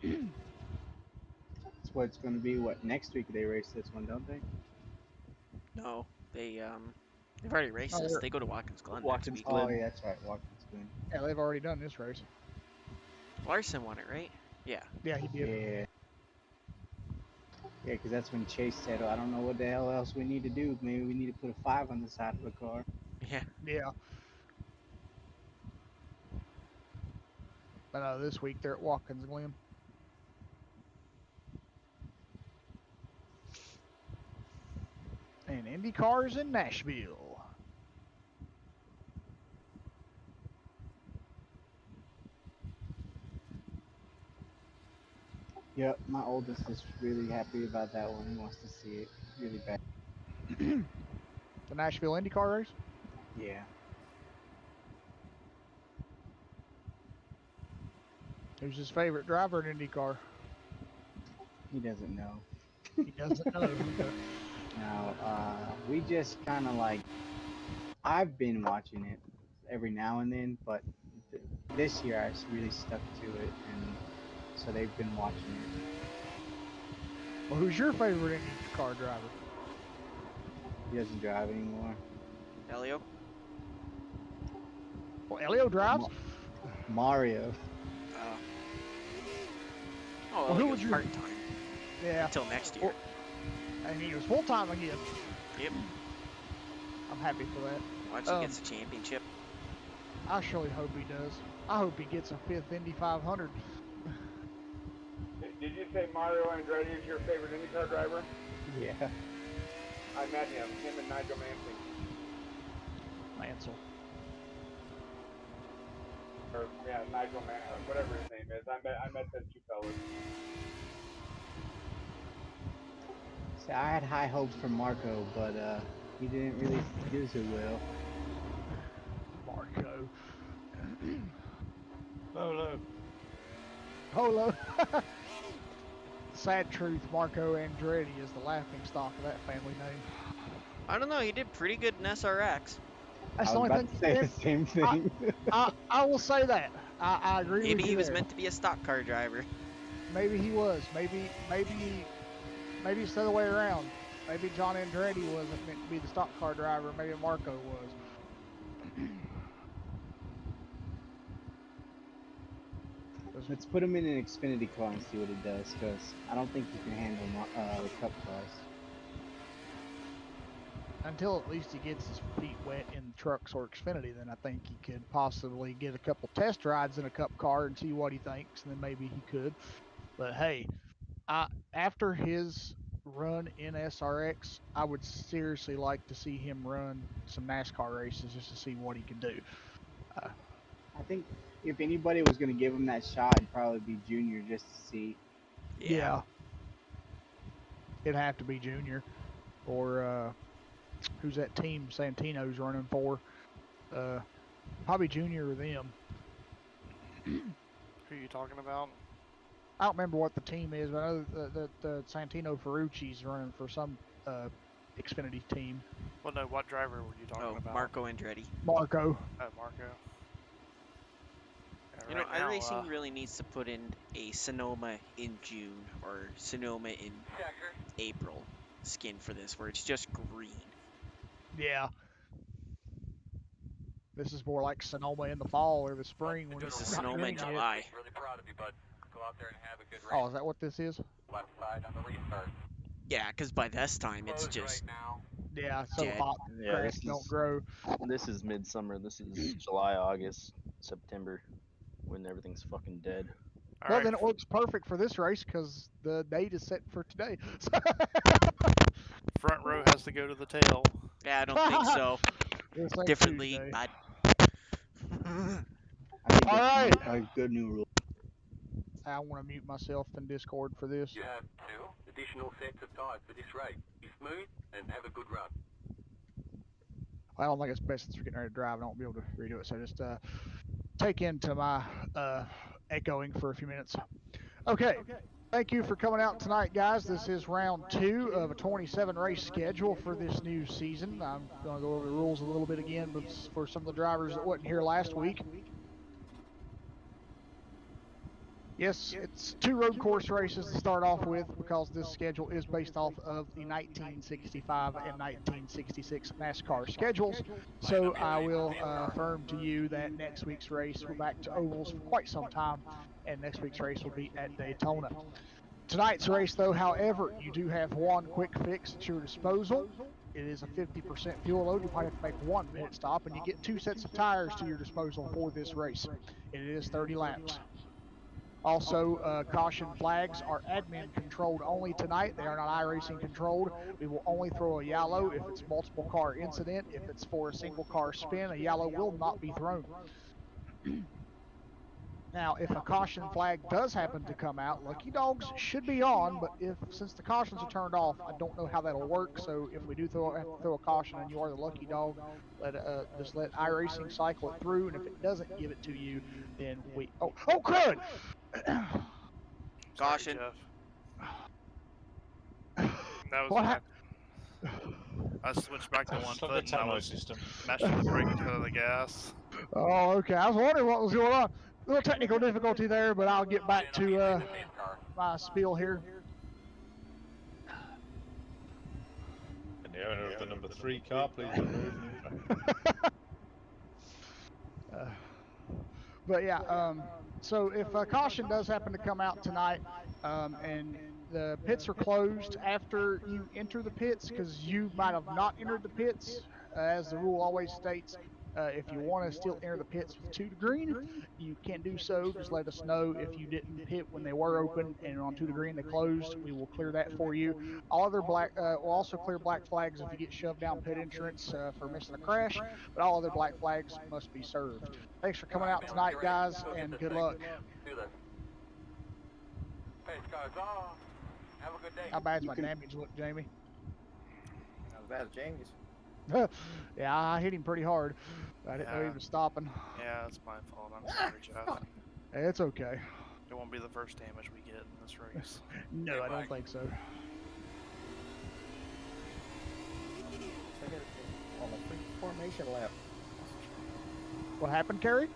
S7: That's what it's going to be. What, next week they race this one, don't they?
S6: No, they've already raced this. They go to Watkins Glen next
S4: Watkins
S6: week.
S4: Glen.
S7: Oh, yeah, that's right. Watkins Glen.
S1: Yeah, they've already done this race.
S6: Larson won it, right? Yeah.
S1: Yeah, he did.
S7: Yeah. Yeah, because that's when Chase said, oh, I don't know what the hell else we need to do. Maybe we need to put a 5 on the side of the car.
S6: Yeah.
S1: Yeah. But this week they're at Watkins Glen. And Indy cars in Nashville.
S7: Yep, my oldest is really happy about that one. He wants to see it really bad.
S1: The Nashville IndyCar race.
S7: Yeah.
S1: Who's his favorite driver in IndyCar?
S7: He doesn't know.
S1: He doesn't know.
S7: Now, we just kind of like, I've been watching it every now and then, but this year I really stuck to it, and so they've been watching it.
S1: Well, who's your favorite IndyCar driver?
S7: He doesn't drive anymore.
S6: Elio?
S1: Well, Elio drives.
S7: Mario.
S6: Oh,
S1: Well, who
S6: Elio's
S1: would you-
S6: part-time.
S1: Yeah.
S6: Until next year.
S1: And he was full time again.
S6: Yep.
S1: I'm happy for that.
S6: Once he gets the championship.
S1: I surely hope he does. I hope he gets a 5th Indy 500.
S2: Did you say Mario Andretti is your favorite IndyCar driver?
S7: Yeah.
S2: I met him and Nigel Mansell.
S1: Mansell.
S2: Or, yeah, Nigel Mansell, whatever his name is. I met those two fellas.
S7: See, I had high hopes for Marco, but he didn't really do so well.
S1: Marco.
S5: Oh
S1: Polo. Sad truth, Marco Andretti is the laughing stock of that family name.
S6: I don't know, he did pretty good in SRX.
S1: That's
S7: I
S1: the
S7: was
S1: only
S7: about to
S1: thing.
S7: say the same thing.
S1: I will say that. I agree with you.
S6: Maybe he was
S1: there.
S6: meant to be a stock car driver.
S1: Maybe he was. Maybe it's the other way around. Maybe John Andretti wasn't meant to be the stock car driver. Maybe Marco was.
S7: Let's put him in an Xfinity car and see what he does, because I don't think he can handle the Cup cars.
S1: Until at least he gets his feet wet in trucks or Xfinity, then I think he could possibly get a couple test rides in a Cup car and see what he thinks, and then maybe he could. But hey, after his run in SRX, I would seriously like to see him run some NASCAR races just to see what he can do.
S7: I think if anybody was going to give him that shot, it'd probably be Junior, just to see.
S1: Yeah. It'd have to be Junior. Or who's that team Santino's running for? Probably Junior or them.
S3: Who are you talking about?
S1: I don't remember what the team is, but I know that Santino Ferrucci's running for some Xfinity team.
S3: Well, no, what driver were you talking about?
S6: Marco Andretti.
S1: Marco.
S3: Oh, Marco. Yeah,
S6: You know,
S3: right now,
S6: iRacing really needs to put in a Sonoma in June or Sonoma in April skin for this, where it's just green.
S1: Yeah. This is more like Sonoma in the fall or the spring when
S6: This
S1: it's
S6: is
S1: not
S6: Sonoma in
S1: green yet.
S6: July.
S8: Really proud of you, bud. Go out there and have a good race.
S1: Oh, is that what this is?
S8: Left side on the restart.
S6: Yeah, because by this time it's
S8: Closed
S6: just
S8: right now.
S1: Yeah, it's so
S6: Dead.
S1: hot.
S4: Yeah,
S1: Grass don't grow.
S4: This is midsummer. This is July, August, September, when everything's fucking dead.
S3: All
S1: Well,
S3: right.
S1: then it works perfect for this race because the date is set for today.
S3: Front row has to go to the tail.
S6: Yeah, I don't think so.
S1: This ain't
S6: Different league,
S1: Tuesday.
S6: bud.
S7: I think
S1: All
S7: that's
S1: right.
S7: a good new rule.
S1: I want to mute myself in Discord for this.
S8: You have 2 additional sets of tires for this race. Be smooth and have a good run.
S1: I don't think it's best since we're getting ready to drive. I won't be able to redo it. So just take into my echoing for a few minutes. Okay. Thank you for coming out tonight, guys. This is round 2 of a 27 race schedule for this new season. I'm going to go over the rules a little bit again but for some of the drivers that wasn't here last week. Yes, it's 2 road course races to start off with because this schedule is based off of the 1965 and 1966 NASCAR schedules. So I will affirm to you that next week's race, we're back to ovals for quite some time, and next week's race will be at Daytona. Tonight's race, though, however, you do have one quick fix at your disposal. It is a 50% fuel load. You might have to make 1 pit stop, and you get 2 sets of tires to your disposal for this race. It is 30 laps. Also, caution flags are admin controlled only tonight. They are not iRacing controlled. We will only throw a yellow if it's multiple car incident. If it's for a single car spin, a yellow will not be thrown. Now, if a caution flag does happen to come out, lucky dogs should be on, but since the cautions are turned off, I don't know how that'll work. So if we do have to throw a caution and you are the lucky dog, just let iRacing cycle it through, and if it doesn't give it to you, then oh crud!
S3: Sorry,
S6: Caution.
S3: Jeff. That was
S1: What
S3: my. I switched back to one
S5: It's like
S3: foot
S5: the
S3: and I
S5: Tamo
S3: was
S5: system.
S3: mashing the brake instead of the gas.
S1: Oh, okay. I was wondering what was going on. A little technical difficulty there, but I'll get back to my spiel here.
S5: And the owner of the number 3 car, please remove from track.
S1: But yeah, so if a caution does happen to come out tonight, and the pits are closed after you enter the pits, because you might have not entered the pits, as the rule always states, if you want to still enter the pits with 2 to green, you can do so. Just let us know if you didn't pit when they were open and on 2 to green they closed. We will clear that for you. All other we'll also clear black flags if you get shoved down pit entrance for missing a crash, but all other black flags must be served. Thanks for coming out tonight, guys, and good luck.
S8: Do this. Pace cars off. Have a good day.
S1: How bad's my damage look, Jamie?
S9: Not as bad as Jamie's.
S1: Yeah, I hit him pretty hard. I didn't know he
S3: Yeah.
S1: was stopping.
S3: Yeah, it's my fault. I'm sorry, Jeff.
S1: It's okay.
S3: It won't be the first damage we get in this race.
S1: No, I don't think so.
S9: Check it on the free formation lap.
S1: What happened, Kerry?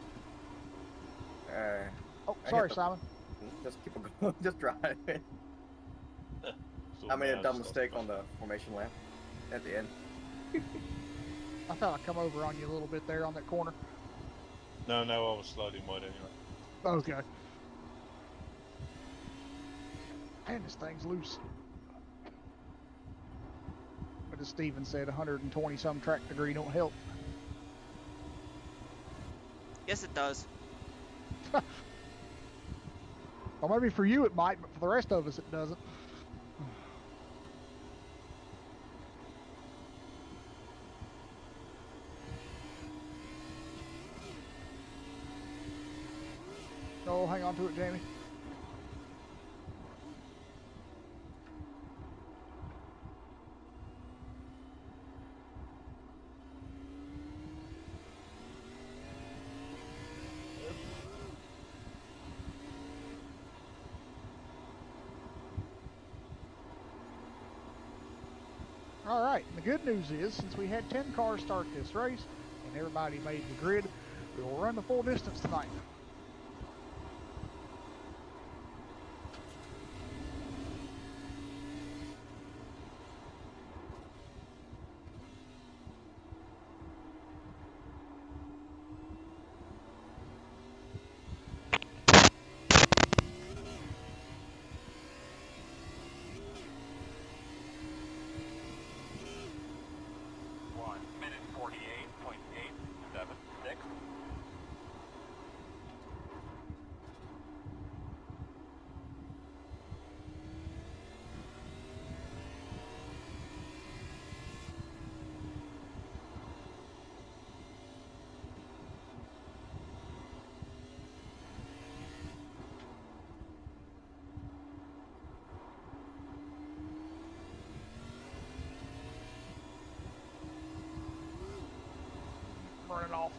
S1: Oh,
S9: I
S1: sorry,
S9: hit the-
S1: Simon.
S9: Just keep it going. Just drive it. I made a dumb mistake on the formation lap at the end.
S1: I thought I'd come over on you a little bit there on that corner.
S5: No, I was sliding wide anyway.
S1: Okay. Man, this thing's loose. But as Steven said, 120 some track degree don't help.
S6: Yes, it does.
S1: Well, maybe for you it might, but for the rest of us it doesn't. Oh, hang on to it, Jamie. All right, and the good news is, since we had 10 cars start this race and everybody made the grid, we will run the full distance tonight. Burn it off.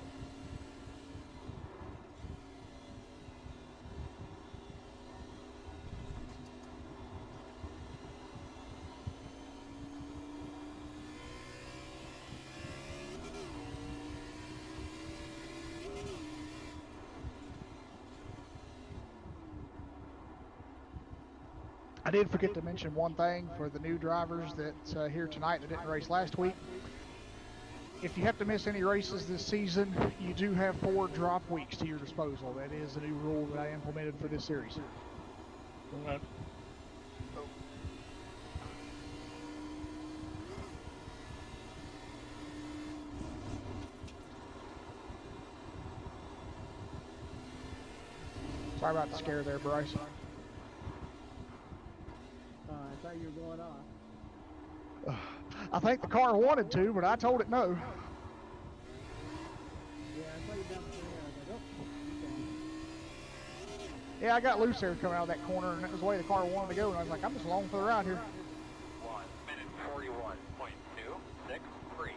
S1: I did forget to mention one thing for the new drivers that's here tonight that didn't race last week. If you have to miss any races this season, you do have 4 drop weeks to your disposal. That is a new rule that I implemented for this series.
S5: Right.
S1: Sorry about the scare there, Bryce.
S7: I thought you were going off.
S1: I think the car wanted to, but I told it no.
S7: Yeah, I saw you down there. I was like, oh, keep going.
S1: Yeah, I got loose there coming out of that corner, and that was the way the car wanted to go, and I was like, I'm just along for the ride here.
S8: 1 minute 41.263.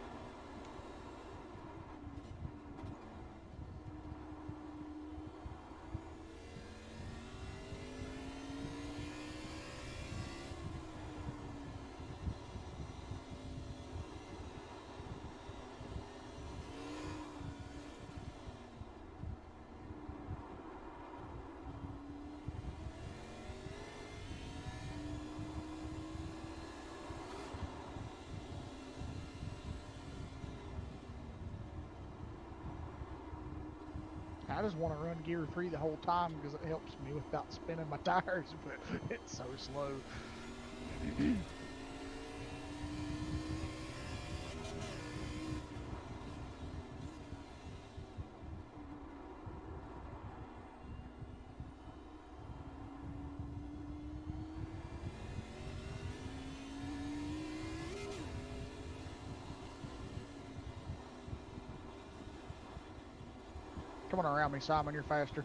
S1: I just want to run gear 3 the whole time because it helps me without spinning my tires, but it's so slow. Come on around me, Simon, you're faster.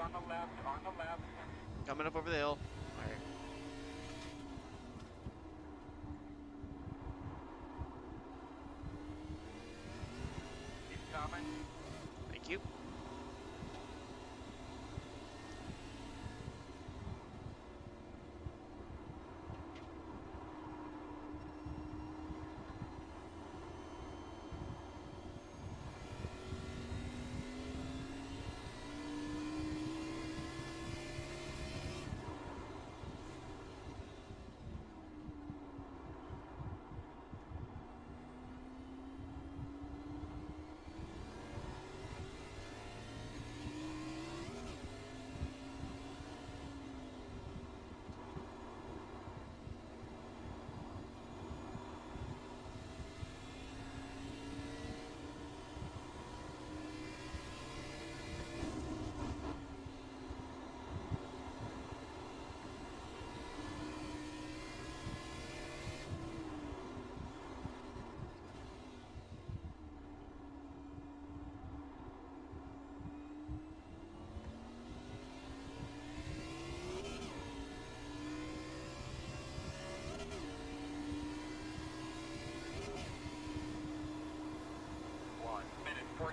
S8: On the left, on the left.
S6: Coming up over the hill. Alright.
S8: Keep coming.
S6: Thank you.
S8: Minute 42.06.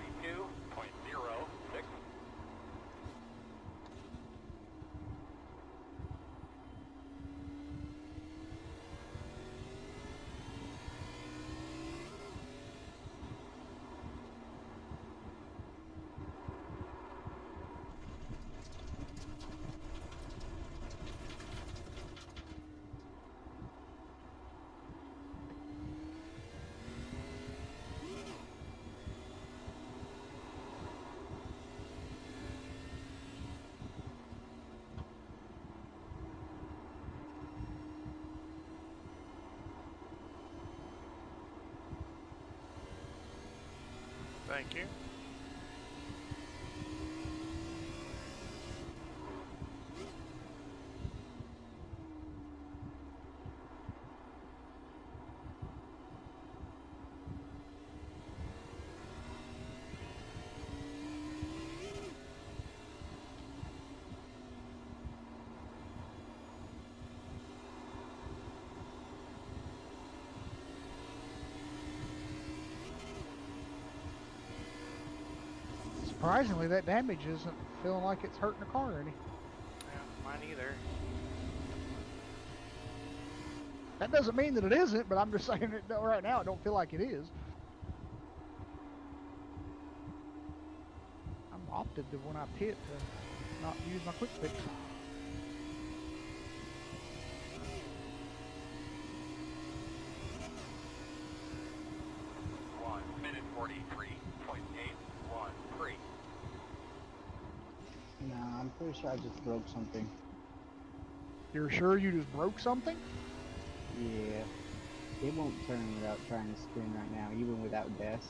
S3: Thank you.
S1: Surprisingly, that damage isn't feeling like it's hurting the car any.
S3: Yeah, mine either.
S1: That doesn't mean that it isn't, but I'm just saying it right now. I don't feel like it is. I'm opted to when I pit to not use my quick fix.
S8: 1:43.813.
S7: Nah, I'm pretty sure I just broke something.
S1: You're sure you just broke something?
S7: Yeah. It won't turn without trying to spin right now, even without deaths.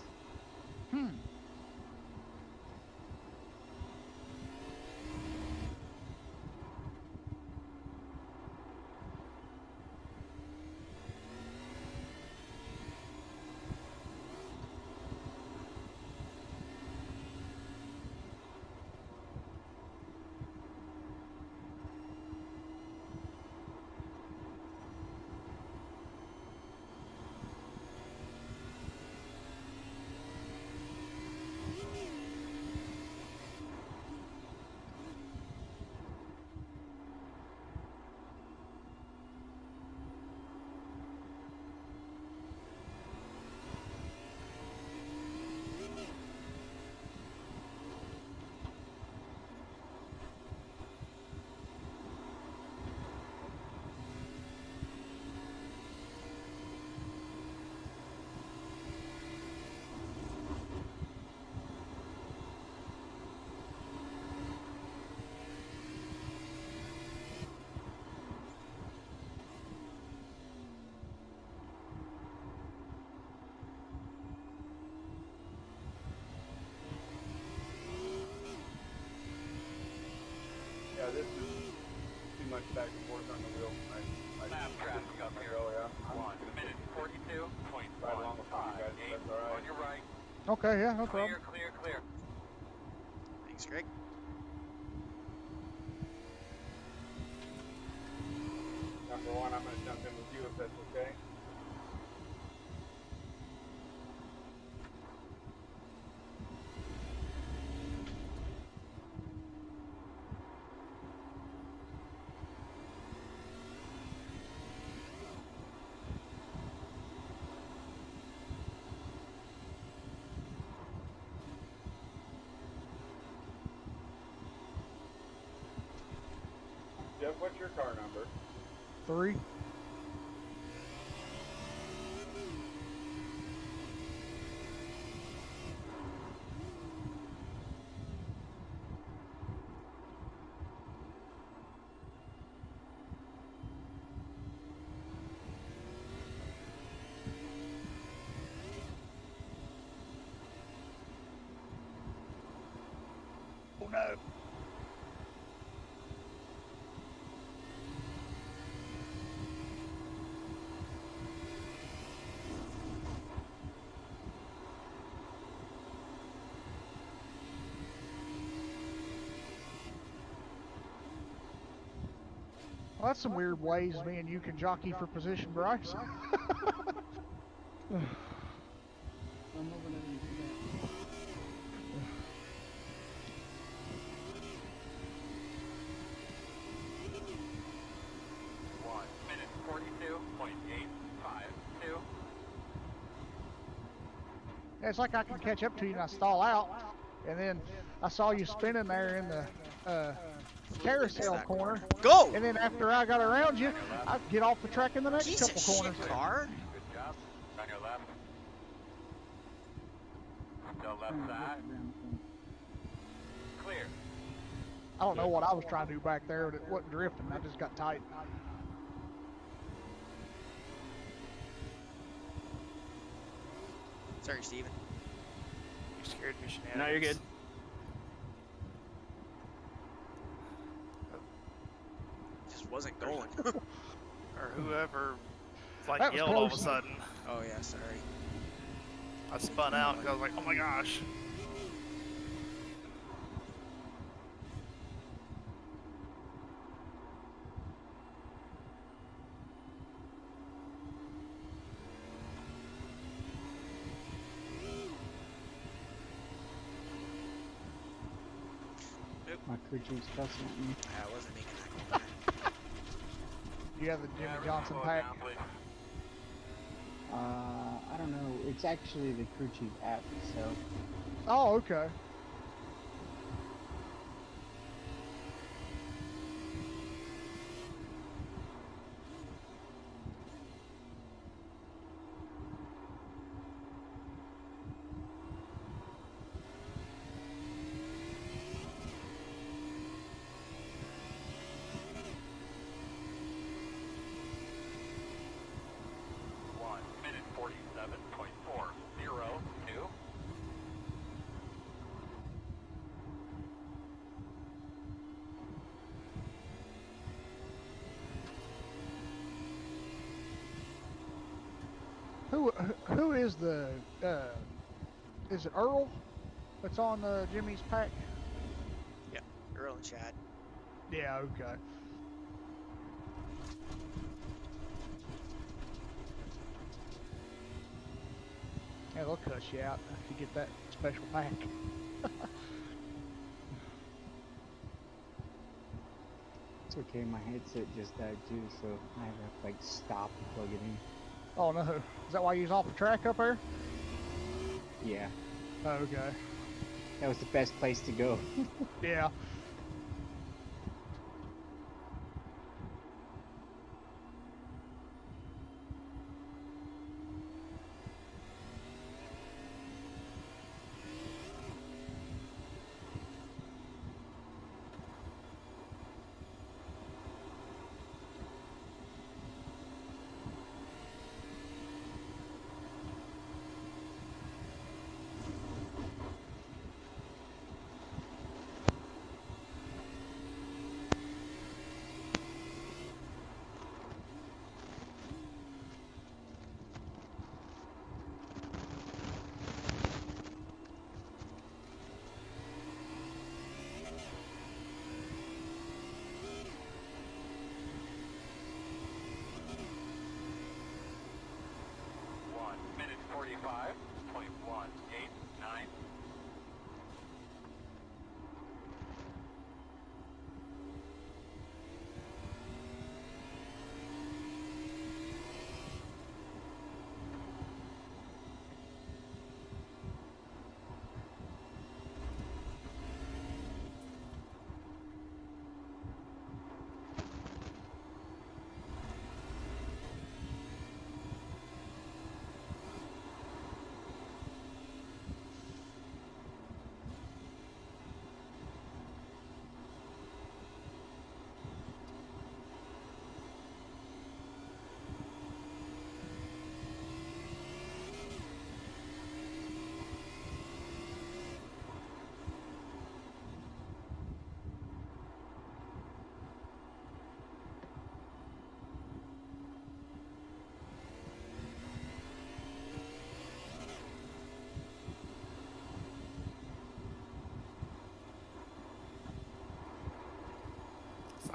S2: Yeah, this is too much back and forth on the wheel.
S8: Lap traffic up here.
S2: Oh yeah.
S8: 1:42.15.
S2: Right along with you guys. That's all right.
S8: On your right.
S1: Okay, yeah, no problem.
S8: Clear.
S6: Thanks, Greg.
S2: Number one, I'm going to jump in with you if that's okay. Jeff, what's your car number?
S1: 3. Oh no. Well, that's some weird ways me and you can jockey for position, Bryce.
S7: I'm over there.
S8: 1:42.852.
S1: Yeah, it's like I can catch up to you and I stall out, and then I saw you spinning there in the carousel corner.
S6: Go!
S1: And then after I got around you, I get off the track in the next
S6: Piece of
S1: couple
S6: shit
S1: corners.
S6: car.
S8: Good job. On your left. Still left side. Clear.
S1: I don't know what I was trying to do back there, but it wasn't drifting. I just got tight.
S6: Sorry, Steven.
S3: You scared me, shenanigans.
S4: No, you're good.
S6: Just wasn't going.
S3: Or whoever, like,
S1: That was
S3: yelled all of a
S1: close.
S3: sudden.
S6: Oh yeah, sorry.
S3: I spun out because I was like, oh my gosh.
S7: My crew chief's cussing at me.
S6: I wasn't making that corner.
S1: You have the Jimmy
S8: Yeah,
S1: Johnson
S8: slow it
S1: pack.
S8: down, please.
S7: I don't know. It's actually the crew chief app, so
S1: Oh, okay.
S8: Minute 47.40. New.
S1: Who is the is it Earl that's on Jimmy's pack?
S6: Yep, Earl and Chad.
S1: Yeah, okay. Yeah, they'll cuss you out if you get that special pack.
S7: it's okay. My headset just died too, so I have to like stop and plug it in.
S1: Oh no, is that why you was off the track up there?
S7: Yeah,
S1: Oh, okay.
S7: that was the best place to go.
S1: Yeah.
S8: Minute 45.189.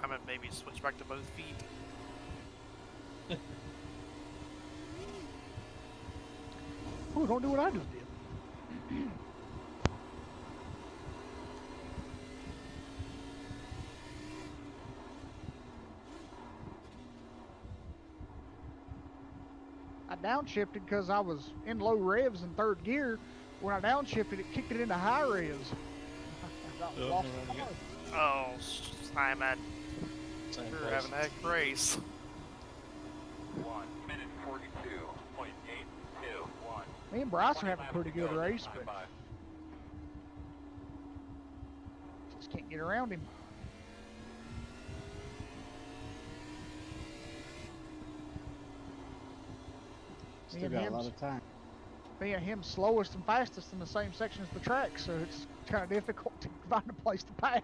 S3: Simon, maybe switch back to both feet.
S1: Ooh, don't do what I just did. I downshifted because I was in low revs in third gear. When I downshifted, it kicked it into high revs. I
S5: Oh,
S1: lost
S5: right
S1: the
S5: again.
S1: car.
S3: Oh, Simon,
S5: Same
S3: you're
S5: place.
S3: having a heck of a race.
S8: 1 minute 42.821.
S1: Me and Bryce are having a pretty good race, but just can't get around him.
S7: Still got a lot of time.
S1: Me and him slowest and fastest in the same section as the track, so it's kind of difficult to find a place to pass.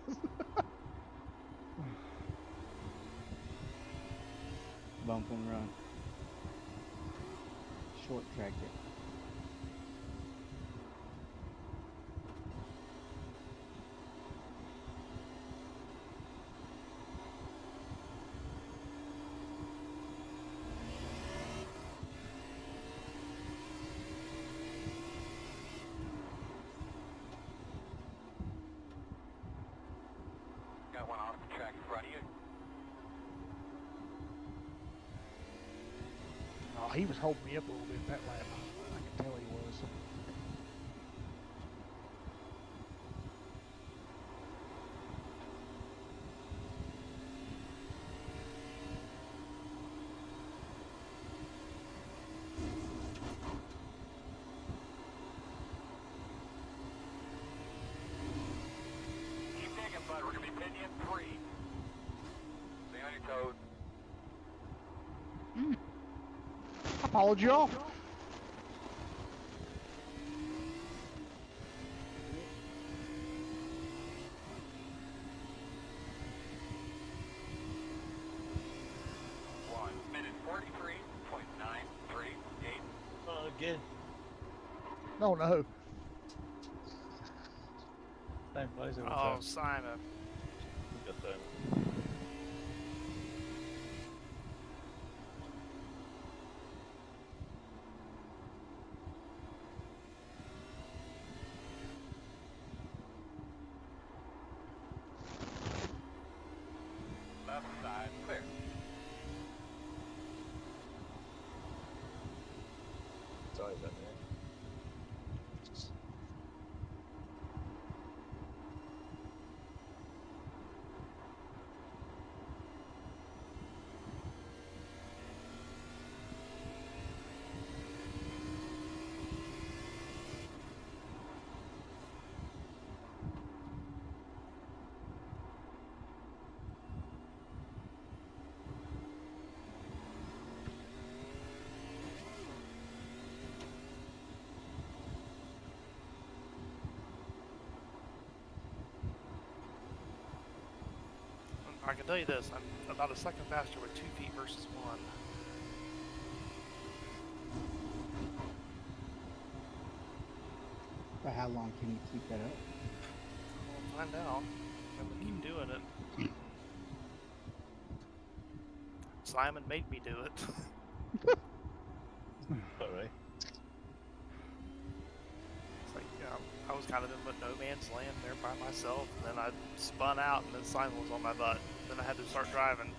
S7: Bump and run. Short track it.
S1: he was holding me up a little bit that lap. I can tell he was.
S8: Keep digging, bud. We're gonna be pitting you at 3. Stay on your toes.
S1: I followed you off.
S8: One minute 43.938.
S5: Oh, again.
S1: No, no.
S5: Same place every
S3: Oh,
S5: time.
S3: Simon.
S5: Got that.
S8: Left side clear.
S5: Sorry about that.
S3: I can tell you this, I'm about a second faster with 2 feet versus 1.
S7: But how long can you keep that up?
S3: We'll find out. I'm gonna keep doing it. Simon made me do it.
S5: Alright.
S3: It's like, you know, I was kind of in no man's land there by myself, and then I spun out, and then Simon was on my butt. Then I had to start driving.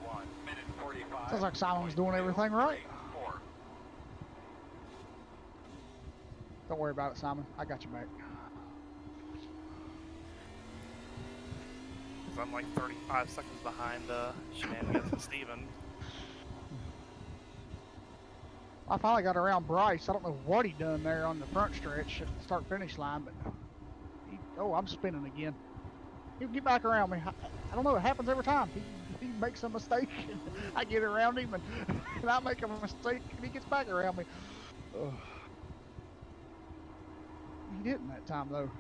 S8: 1 minute 45.
S1: Sounds like Simon was doing everything right.
S8: 4.
S1: Don't worry about it, Simon. I got you back.
S3: Because I'm like 35 seconds behind Shenanigans and Steven.
S1: I finally got around Bryce. I don't know what he done there on the front stretch at the start-finish line, but oh, I'm spinning again. He'll get back around me. I don't know. It happens every time. He makes a mistake, and I get around him, and I make a mistake, and he gets back around me. Ugh. He didn't that time, though.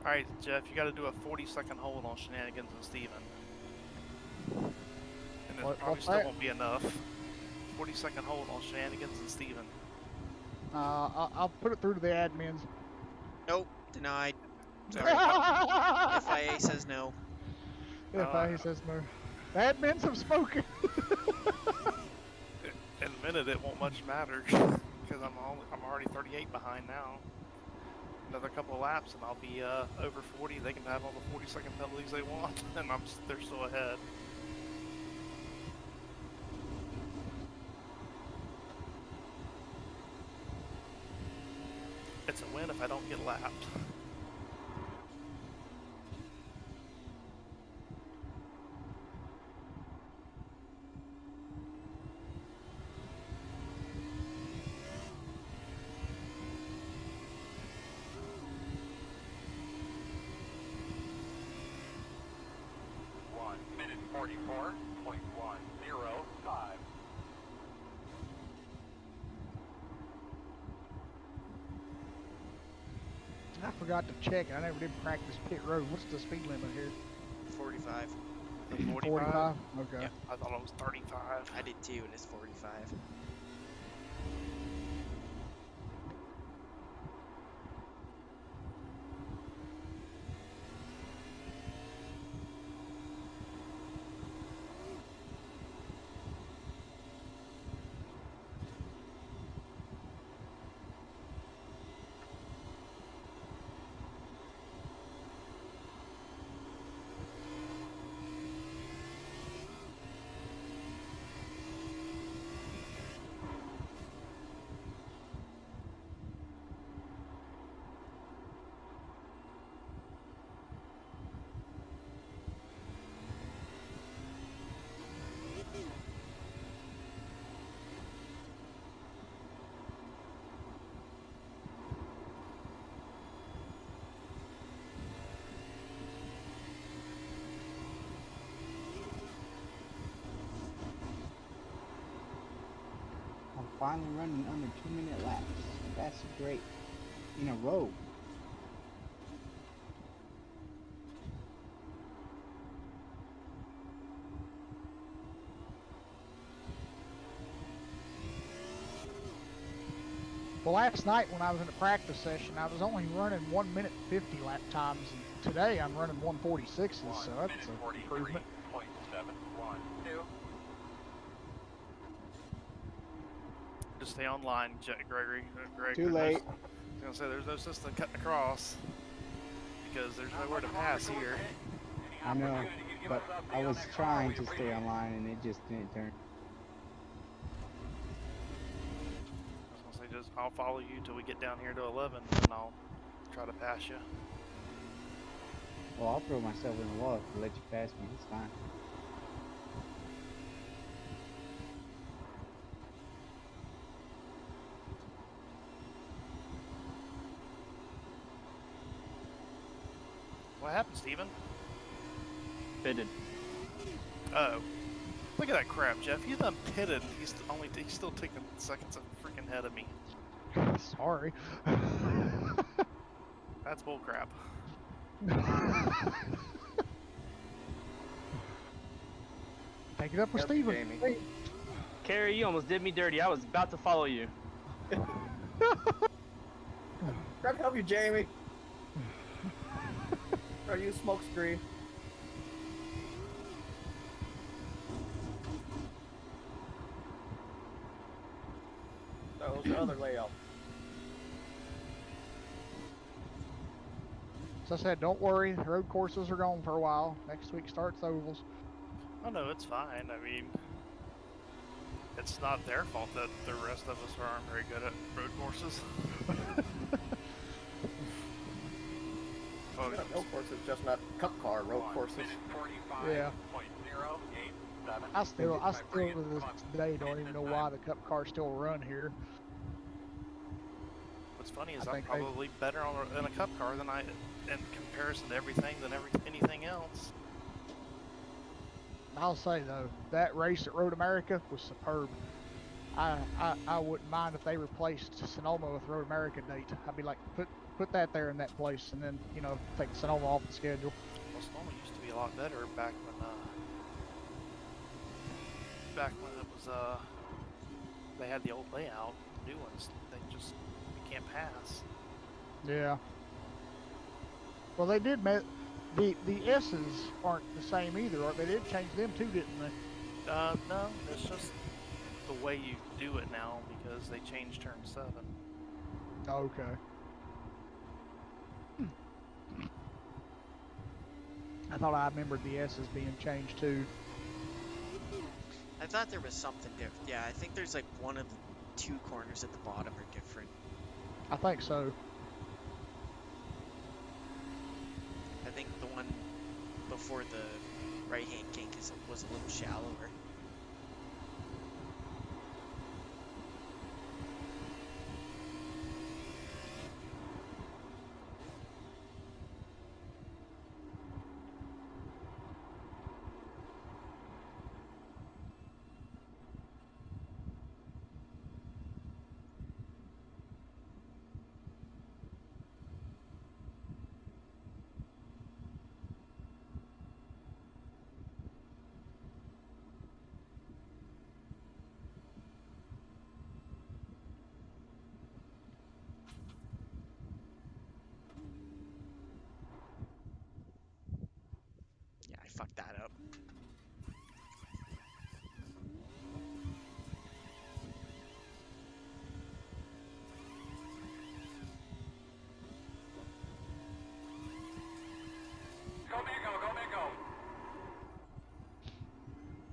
S3: Alright, Jeff, you got to do a 40-second hold on Shenanigans and Steven. And it probably
S1: what's
S3: still
S1: that?
S3: won't be enough. 40-second hold on Shenanigans and Steven.
S1: I'll put it through to the admins.
S6: Nope, denied. Sorry. FIA says no.
S1: FIA says no. The admins have spoken.
S3: In a minute, it won't much matter because I'm already 38 behind now. Another couple of laps, and I'll be over 40. They can have all the 40-second penalties they want, and they're still ahead. It's a win if I don't get lapped.
S8: Minute 44.105.
S1: I forgot to check. I never did practice pit road. What's the speed limit here?
S6: 45.
S1: 45? Okay.
S6: Yeah.
S3: I thought it was 35.
S6: I did too, and it's 45.
S7: finally running under 2-minute laps. That's great. In a row.
S1: Well, last night when I was in a practice session, I was only running 1 minute 50 lap times, and today I'm running 146s, so that's an improvement.
S8: 1:43.712.
S3: Just stay online, Gregory. Greg,
S7: Too late.
S3: I was gonna say there's no system cutting across because there's nowhere to pass here.
S7: I know, but I was trying to stay online and it just didn't turn.
S3: I was gonna say I'll follow you till we get down here to 11, and I'll try to pass you.
S7: Well, I'll throw myself in the wall to let you pass me. It's fine.
S3: What happened, Steven?
S4: Pitted.
S3: Oh. Look at that crap, Jeff. He's done pitted. He's still taking seconds freaking ahead of me.
S1: Sorry.
S3: That's bull crap.
S1: Take it up with
S9: Yep,
S1: Steven.
S9: Jamie.
S1: Hey.
S4: Carrie, you almost did me dirty. I was about to follow you.
S9: Try to help you, Jamie. Try to use smoke screen. That was the other layout.
S1: So I said, don't worry, road courses are gone for a while. Next week starts ovals.
S3: Oh no, it's fine. I mean, it's not their fault that the rest of us aren't very good at road courses. Oh,
S9: Road courses, just not cup car road courses.
S1: Yeah.
S8: 45.087.
S1: I still to this day don't even know why the cup cars still run here.
S3: what's funny is
S1: I
S3: I'm
S1: think they-
S3: probably better in a cup car than in comparison to everything than anything else.
S1: I'll say though, that race at Road America was superb. I wouldn't mind if they replaced Sonoma with Road America date. I'd be like, put that there in that place, and then take Sonoma off the schedule.
S3: Well, Sonoma used to be a lot better back when it was they had the old layout. New ones you can't pass.
S1: Yeah. Well, they did. The S's aren't the same either. They did change them too, didn't they?
S3: No, it's just the way you do it now because they changed turn 7.
S1: Okay. I thought I remembered the S's being changed too.
S6: I thought there was something different. Yeah, I think there's like one of the 2 corners at the bottom are different.
S1: I think so.
S6: I think the one before the right-hand kink was a little shallower. Yeah, I fucked that up.
S8: Go Mango, go Mango.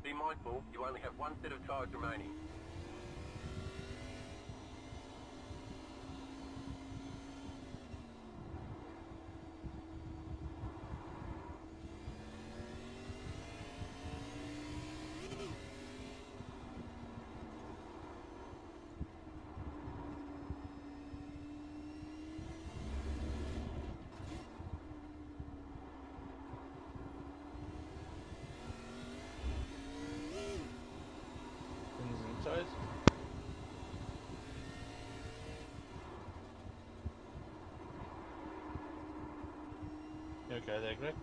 S8: Be mindful, you only have 1 set of tires remaining.
S5: Tires? okay there, Greg?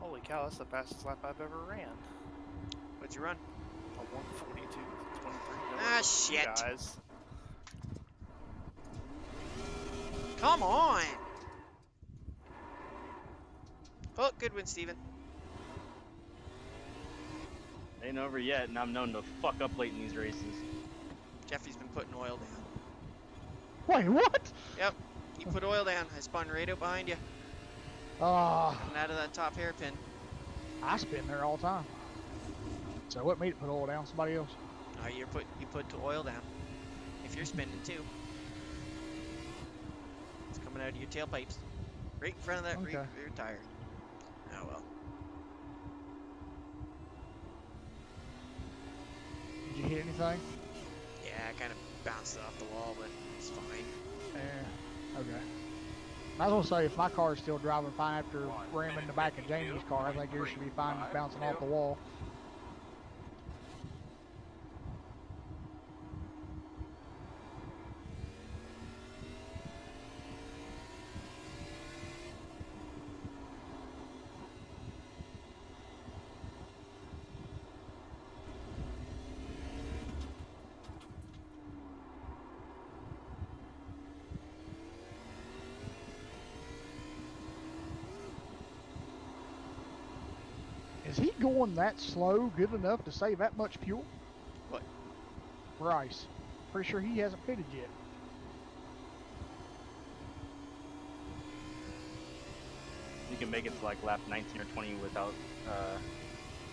S3: Holy cow, that's the fastest lap I've ever ran.
S6: What'd you run?
S3: A 1:42.23.
S6: Ah, shit.
S3: Guys.
S6: Come on! Oh, good win, Steven.
S4: Ain't over yet, and I'm known to fuck up late in these races.
S6: Jeffy's been putting oil down.
S1: Wait, what?
S6: Yep, you put oil down. I spun right out behind you.
S1: Ah,
S6: Coming out of that top hairpin.
S1: I spin there all the time. So what made it put oil down? Somebody else?
S6: No, you put the oil down. If you're spinning too. It's coming out of your tailpipes. Right in front of that
S1: Okay.
S6: rear tire. Oh well.
S1: Did you hit anything?
S6: Yeah, I kind of bounced it off the wall, but it's fine.
S1: Yeah. Okay. I was gonna say, if my car is still driving fine after ramming the back of Jamie's car, I think yours should be fine bouncing off the wall. Is he going that slow good enough to save that much fuel?
S6: What?
S1: Bryce. Pretty sure he hasn't pitted yet.
S4: You can make it to like lap 19 or 20 without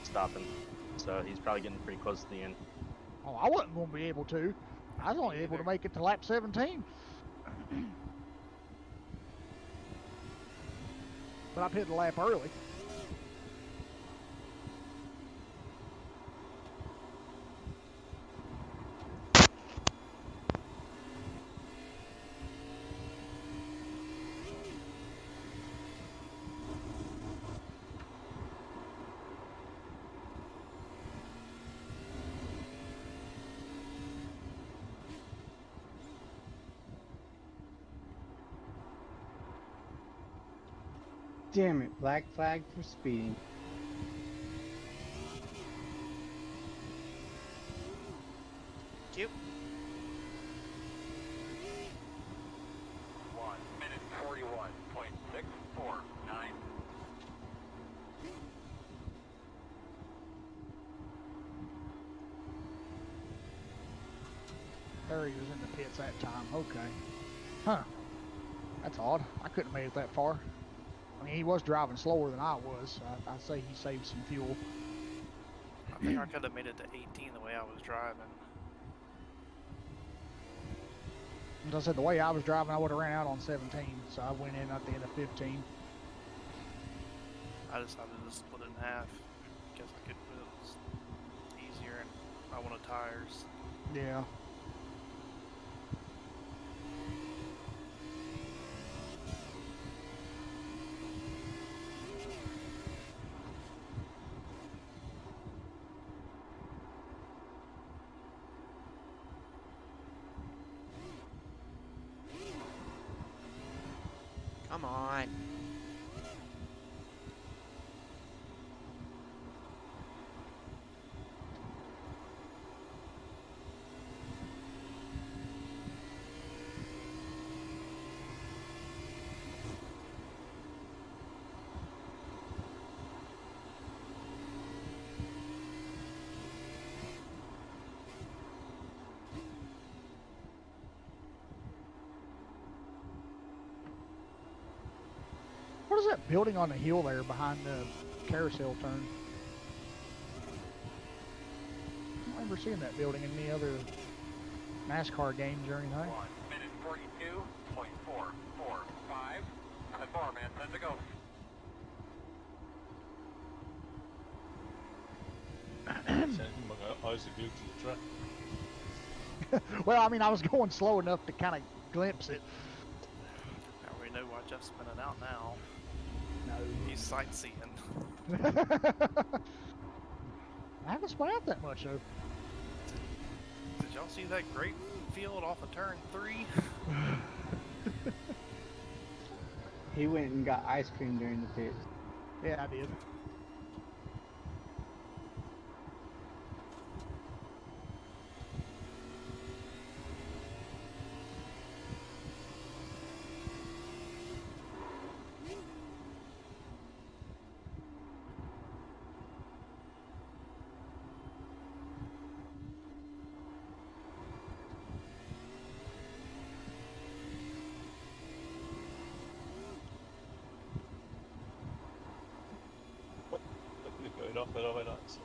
S4: stopping. So he's probably getting pretty close to the end.
S1: Oh, I wasn't going to be able to. I was only able to make it to lap 17. But I pitted a lap early.
S7: Damn it, black flag for speeding.
S6: Cute.
S8: 1:41.649.
S1: There he was in the pits that time. Okay. Huh. That's odd. I couldn't have made it that far. I mean, he was driving slower than I was. I say he saved some fuel.
S3: I think I could have made it to 18 the way I was driving.
S1: As I said, the way I was driving, I would have ran out on 17, so I went in at the end of 15.
S3: I decided to split it in half because I could. It was easier, and I wanted tires.
S1: Yeah.
S6: Come on.
S1: What is that building on the hill there behind the carousel turn? I don't remember seeing that building in any other NASCAR games or anything.
S8: 1 minute 42.445. 10 more, man. 10 to go.
S5: Eyes are glued to the track.
S1: Well, I mean, I was going slow enough to kind of glimpse it.
S3: Now we know why Jeff's spinning out now.
S1: No.
S3: He's sightseeing.
S1: I haven't spun out that much, though.
S3: Did y'all see that great field off of turn 3?
S7: He went and got ice cream during the pits.
S1: Yeah, I did.
S5: Going off and over that. So.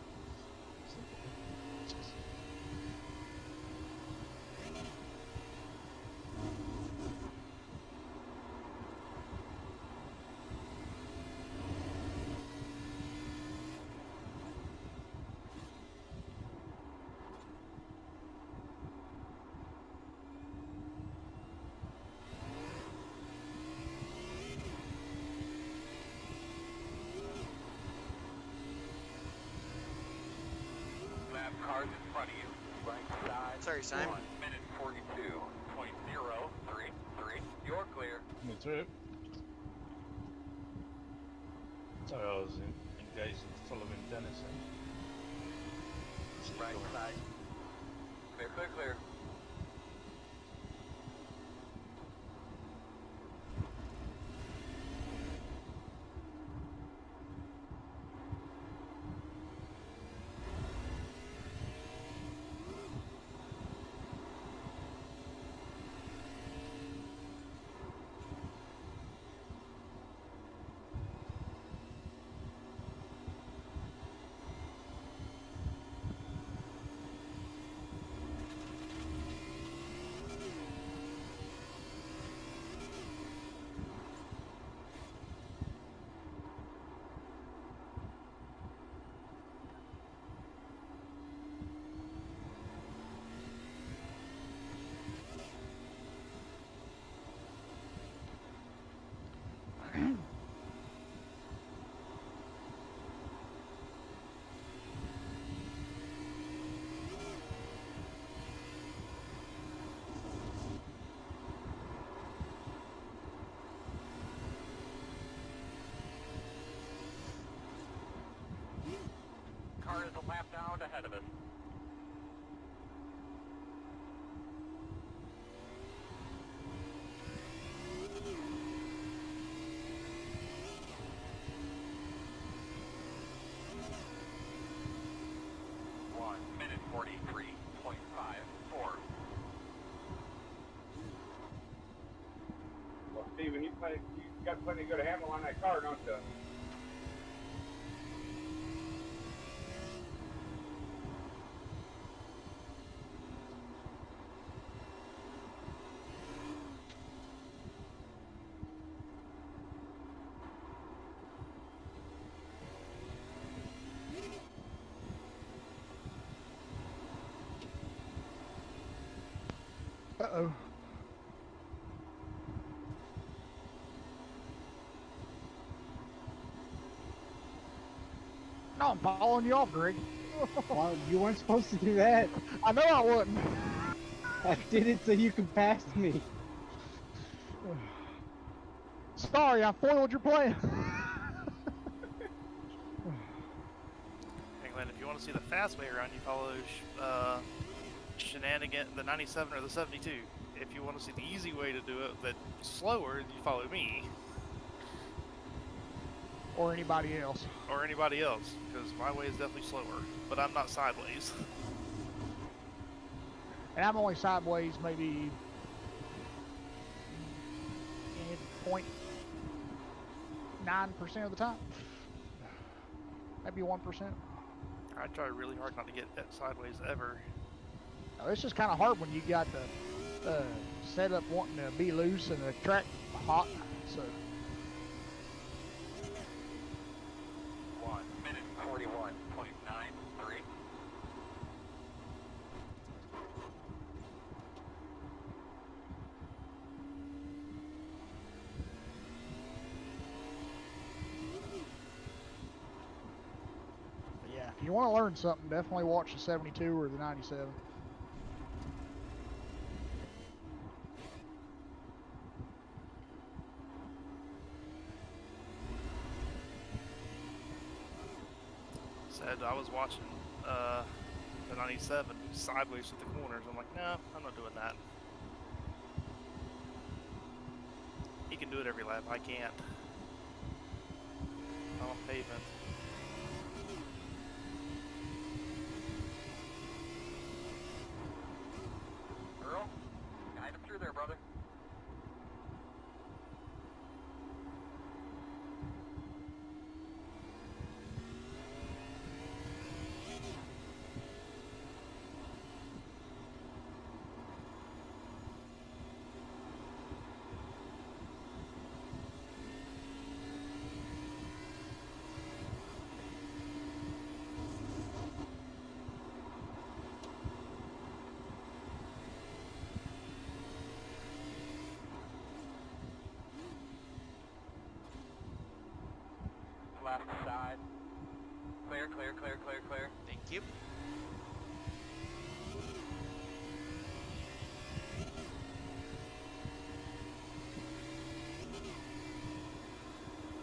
S8: Lap cars in front of you. Right side.
S6: Sorry, Simon.
S8: 1 minute 42.033. You're clear.
S5: Coming through. Sorry, I was engaged in following Dennis.
S8: Right side. Clear, clear, clear. Car is a lap down ahead of us. One minute 43.54.
S2: Well, Steven, you got plenty good handle on that car, don't you?
S1: Uh-oh. No, I'm following you off, Greg.
S7: Well, you weren't supposed to do that.
S1: I know I wouldn't.
S7: I did it so you could pass me.
S1: Sorry, I foiled your plan.
S3: Hey Glenn, if you want to see the fast way around, you follow Shenanigan, the 97 or the 72. If you want to see the easy way to do it, that's slower, you follow me.
S1: Or anybody else.
S3: Or anybody else, because my way is definitely slower, but I'm not sideways.
S1: And I'm only sideways maybe 0.9% of the time. Maybe 1%.
S3: I try really hard not to get that sideways ever.
S1: Now, it's just kind of hard when you got the setup wanting to be loose and the track hot. So
S8: 1 minute 41.93.
S1: but yeah, if you want to learn something, definitely watch the 72 or the 97.
S3: Said I was watching the 97 sideways with the corners. I'm like, no, I'm not doing that. He can do it every lap. I can't. Not on pavement.
S8: Earl, guide him through there, brother. Left side. Clear, clear, clear, clear, clear.
S6: Thank you.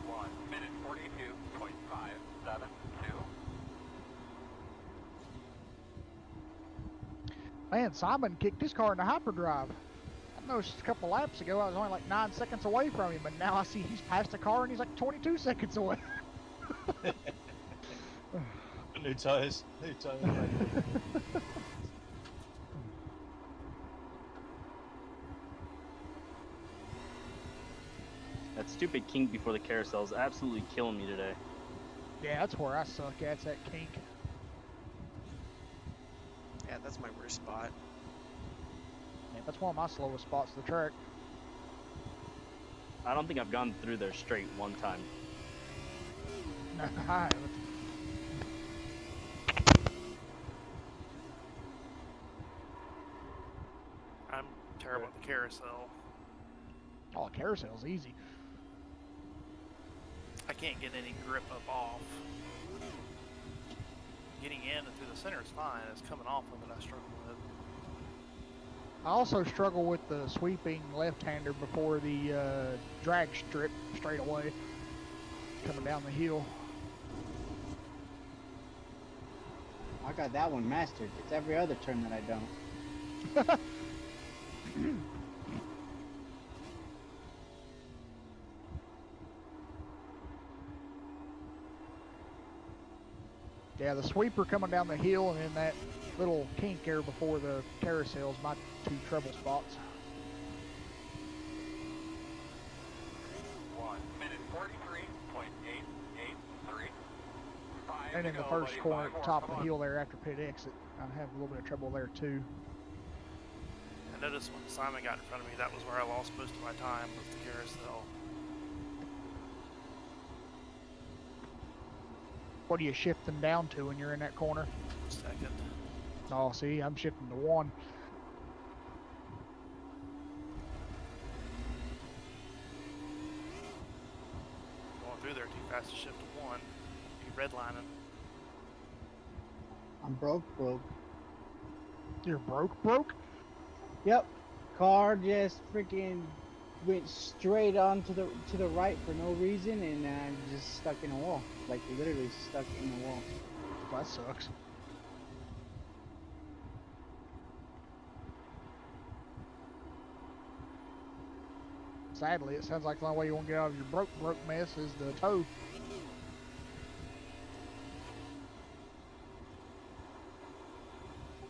S8: One minute 42.572.
S1: Man, Simon kicked his car into hyperdrive. I noticed a couple laps ago I was only like 9 seconds away from him, but now I see he's passed the car and he's like 22 seconds away.
S5: New tyres. New tyres. Mate.
S4: That stupid kink before the carousel is absolutely killing me today.
S1: Yeah, that's where I suck at. It's that kink.
S6: Yeah, that's my worst spot.
S1: Yeah, that's one of my slowest spots of the track.
S4: I don't think I've gone through there straight one time.
S1: No, I haven't.
S3: I'm terrible at the carousel.
S1: Oh, carousel's easy.
S3: I can't get any grip up off. Getting in and through the center is fine. It's coming off of it I struggle with.
S1: I also struggle with the sweeping left-hander before the drag strip straight away coming down the hill.
S7: I got that one mastered. It's every other turn that I don't.
S1: Yeah, the sweeper coming down the hill and then that little kink there before the carousel's my two trouble spots.
S8: 1 minute 43.883.
S1: And in the first corner at the top of the hill there after pit exit, I have a little bit of trouble there too.
S3: I noticed when Simon got in front of me, that was where I lost most of my time, was the carousel.
S1: What are you shifting down to when you're in that corner?
S3: Second.
S1: Oh, see, I'm shifting to 1.
S3: through there too fast to shift to 1. You redlining.
S7: I'm broke.
S1: You're broke?
S7: Yep. Car just freaking went straight on to the right for no reason, and I'm just stuck in a wall. Like literally stuck in the wall.
S1: That sucks. Sadly, it sounds like the only way you want to get out of your broke mess is the tow.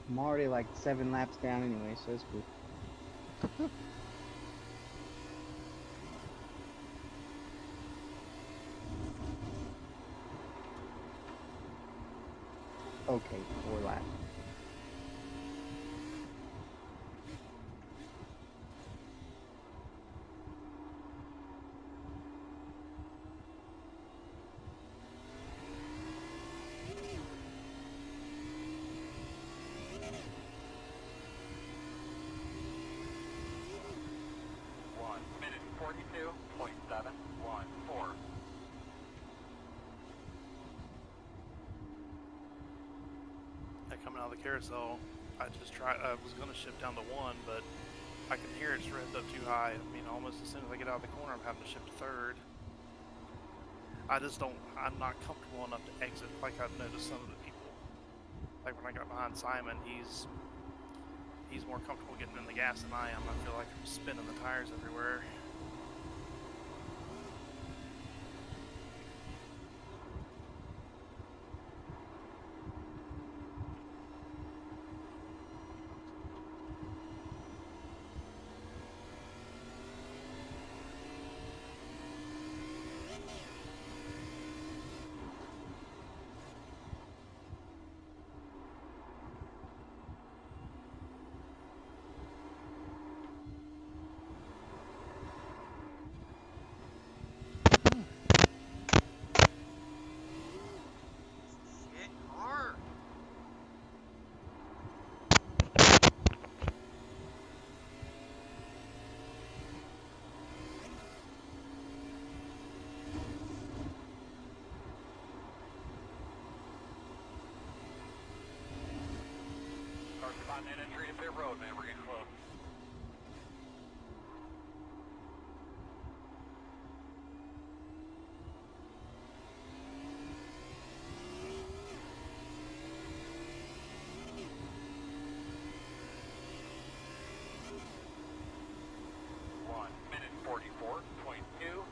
S7: I'm already like 7 laps down anyway, so it's cool. Okay, 4 laps.
S3: Coming out of the carousel, I was going to shift down to 1, but I can hear it's revved up too high. I mean, almost as soon as I get out of the corner, I'm having to shift to 3rd. I'm not comfortable enough to exit like I've noticed some of the people. Like when I got behind Simon, he's more comfortable getting in the gas than I am. I feel like I'm spinning the tires everywhere.
S8: On in entry to pit road, man. We're getting close. Minute 44.2.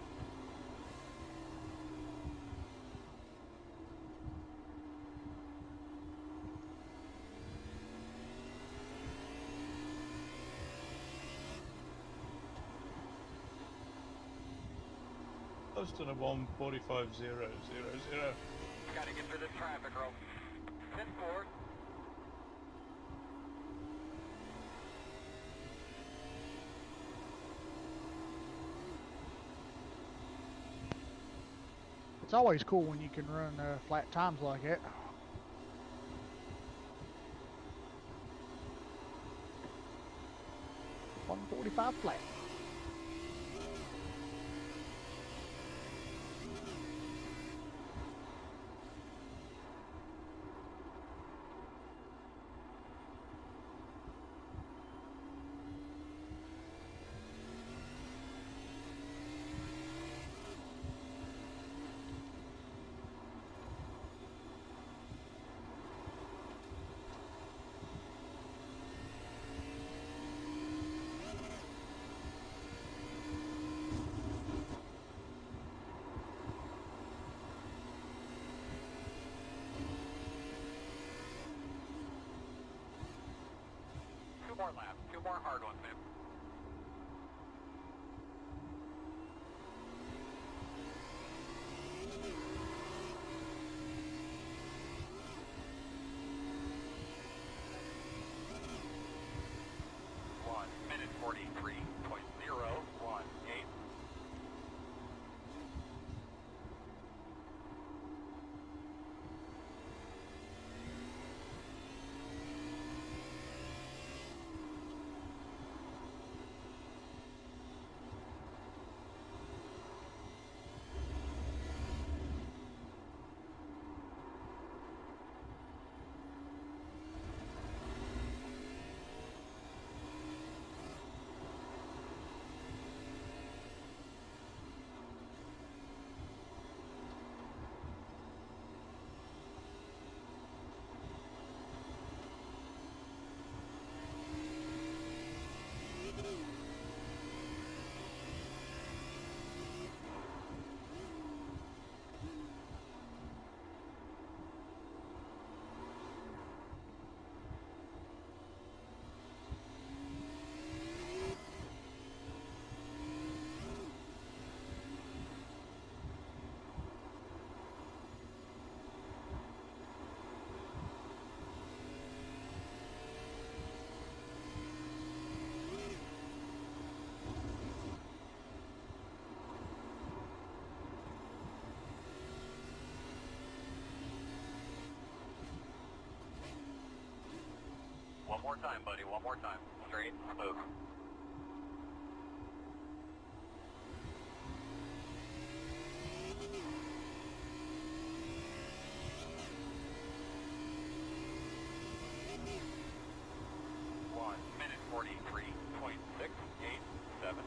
S5: Close to the 1:45.000.
S8: Gotta get through this traffic, bro. 10-4.
S1: It's always cool when you can run flat times like that. .145 flat.
S8: More laps, 2 more hard ones, man. Minute 43.018. One more time, buddy. One more time. Straight, smooth. Minute 43.687.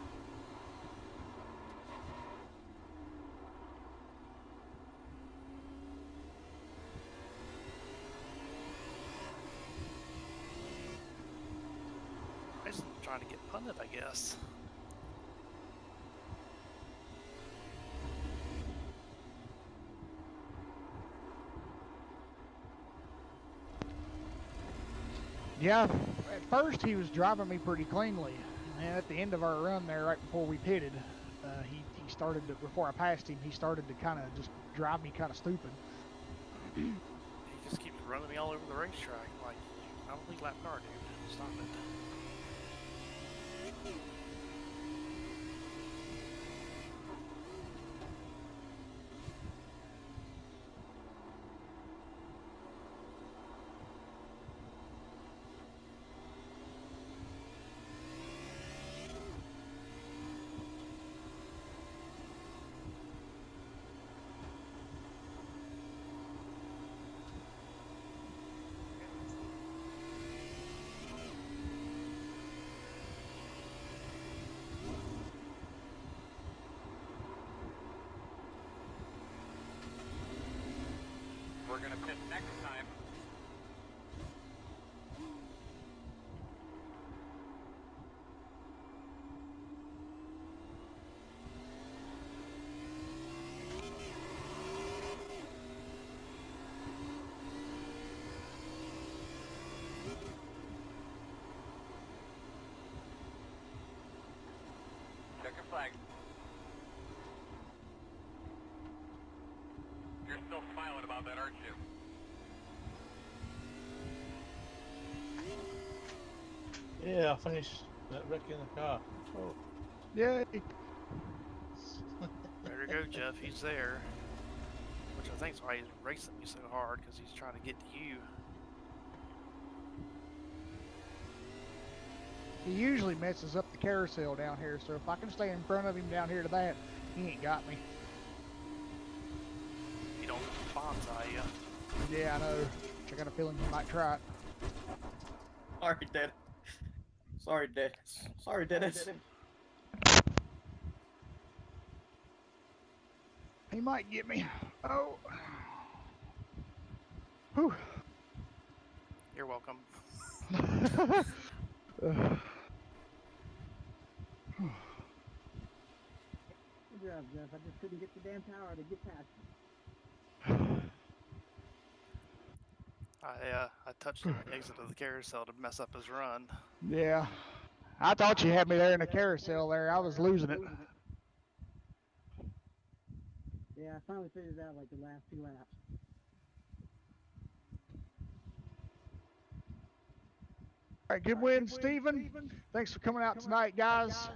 S3: Just trying to get punted, I guess.
S1: Yeah, at first he was driving me pretty cleanly, and at the end of our run there, right before we pitted, he started to, before I passed him, he started to kind of just drive me kind of stupid.
S3: He just keeps running me all over the racetrack. Like, I don't think lap car, dude. Stop it.
S8: We're gonna pit next time. Check your flag. You're still smiling about that, aren't you?
S5: Yeah, I finished wrecking the car. Oh.
S1: Yay!
S3: Better go, Jeff. He's there. Which I think is why he's racing me so hard, because he's trying to get to you.
S1: He usually messes up the carousel down here, so if I can stay in front of him down here to that, he ain't got me.
S3: You don't bonsai you.
S1: Yeah, I know. I got a feeling he might try it.
S9: Sorry, Dennis. Sorry, Dennis. Sorry, Dennis.
S1: He might get me. Oh. Whew.
S3: You're welcome.
S10: Good job, Jeff. I just couldn't get the damn power to get past
S3: I touched him at the exit of the carousel to mess up his run.
S1: Yeah. I thought you had me there in the carousel there. I was losing it.
S10: Yeah, I finally figured it out like the last 2 laps.
S1: All right, good win, Steven. Thanks for coming out tonight, guys.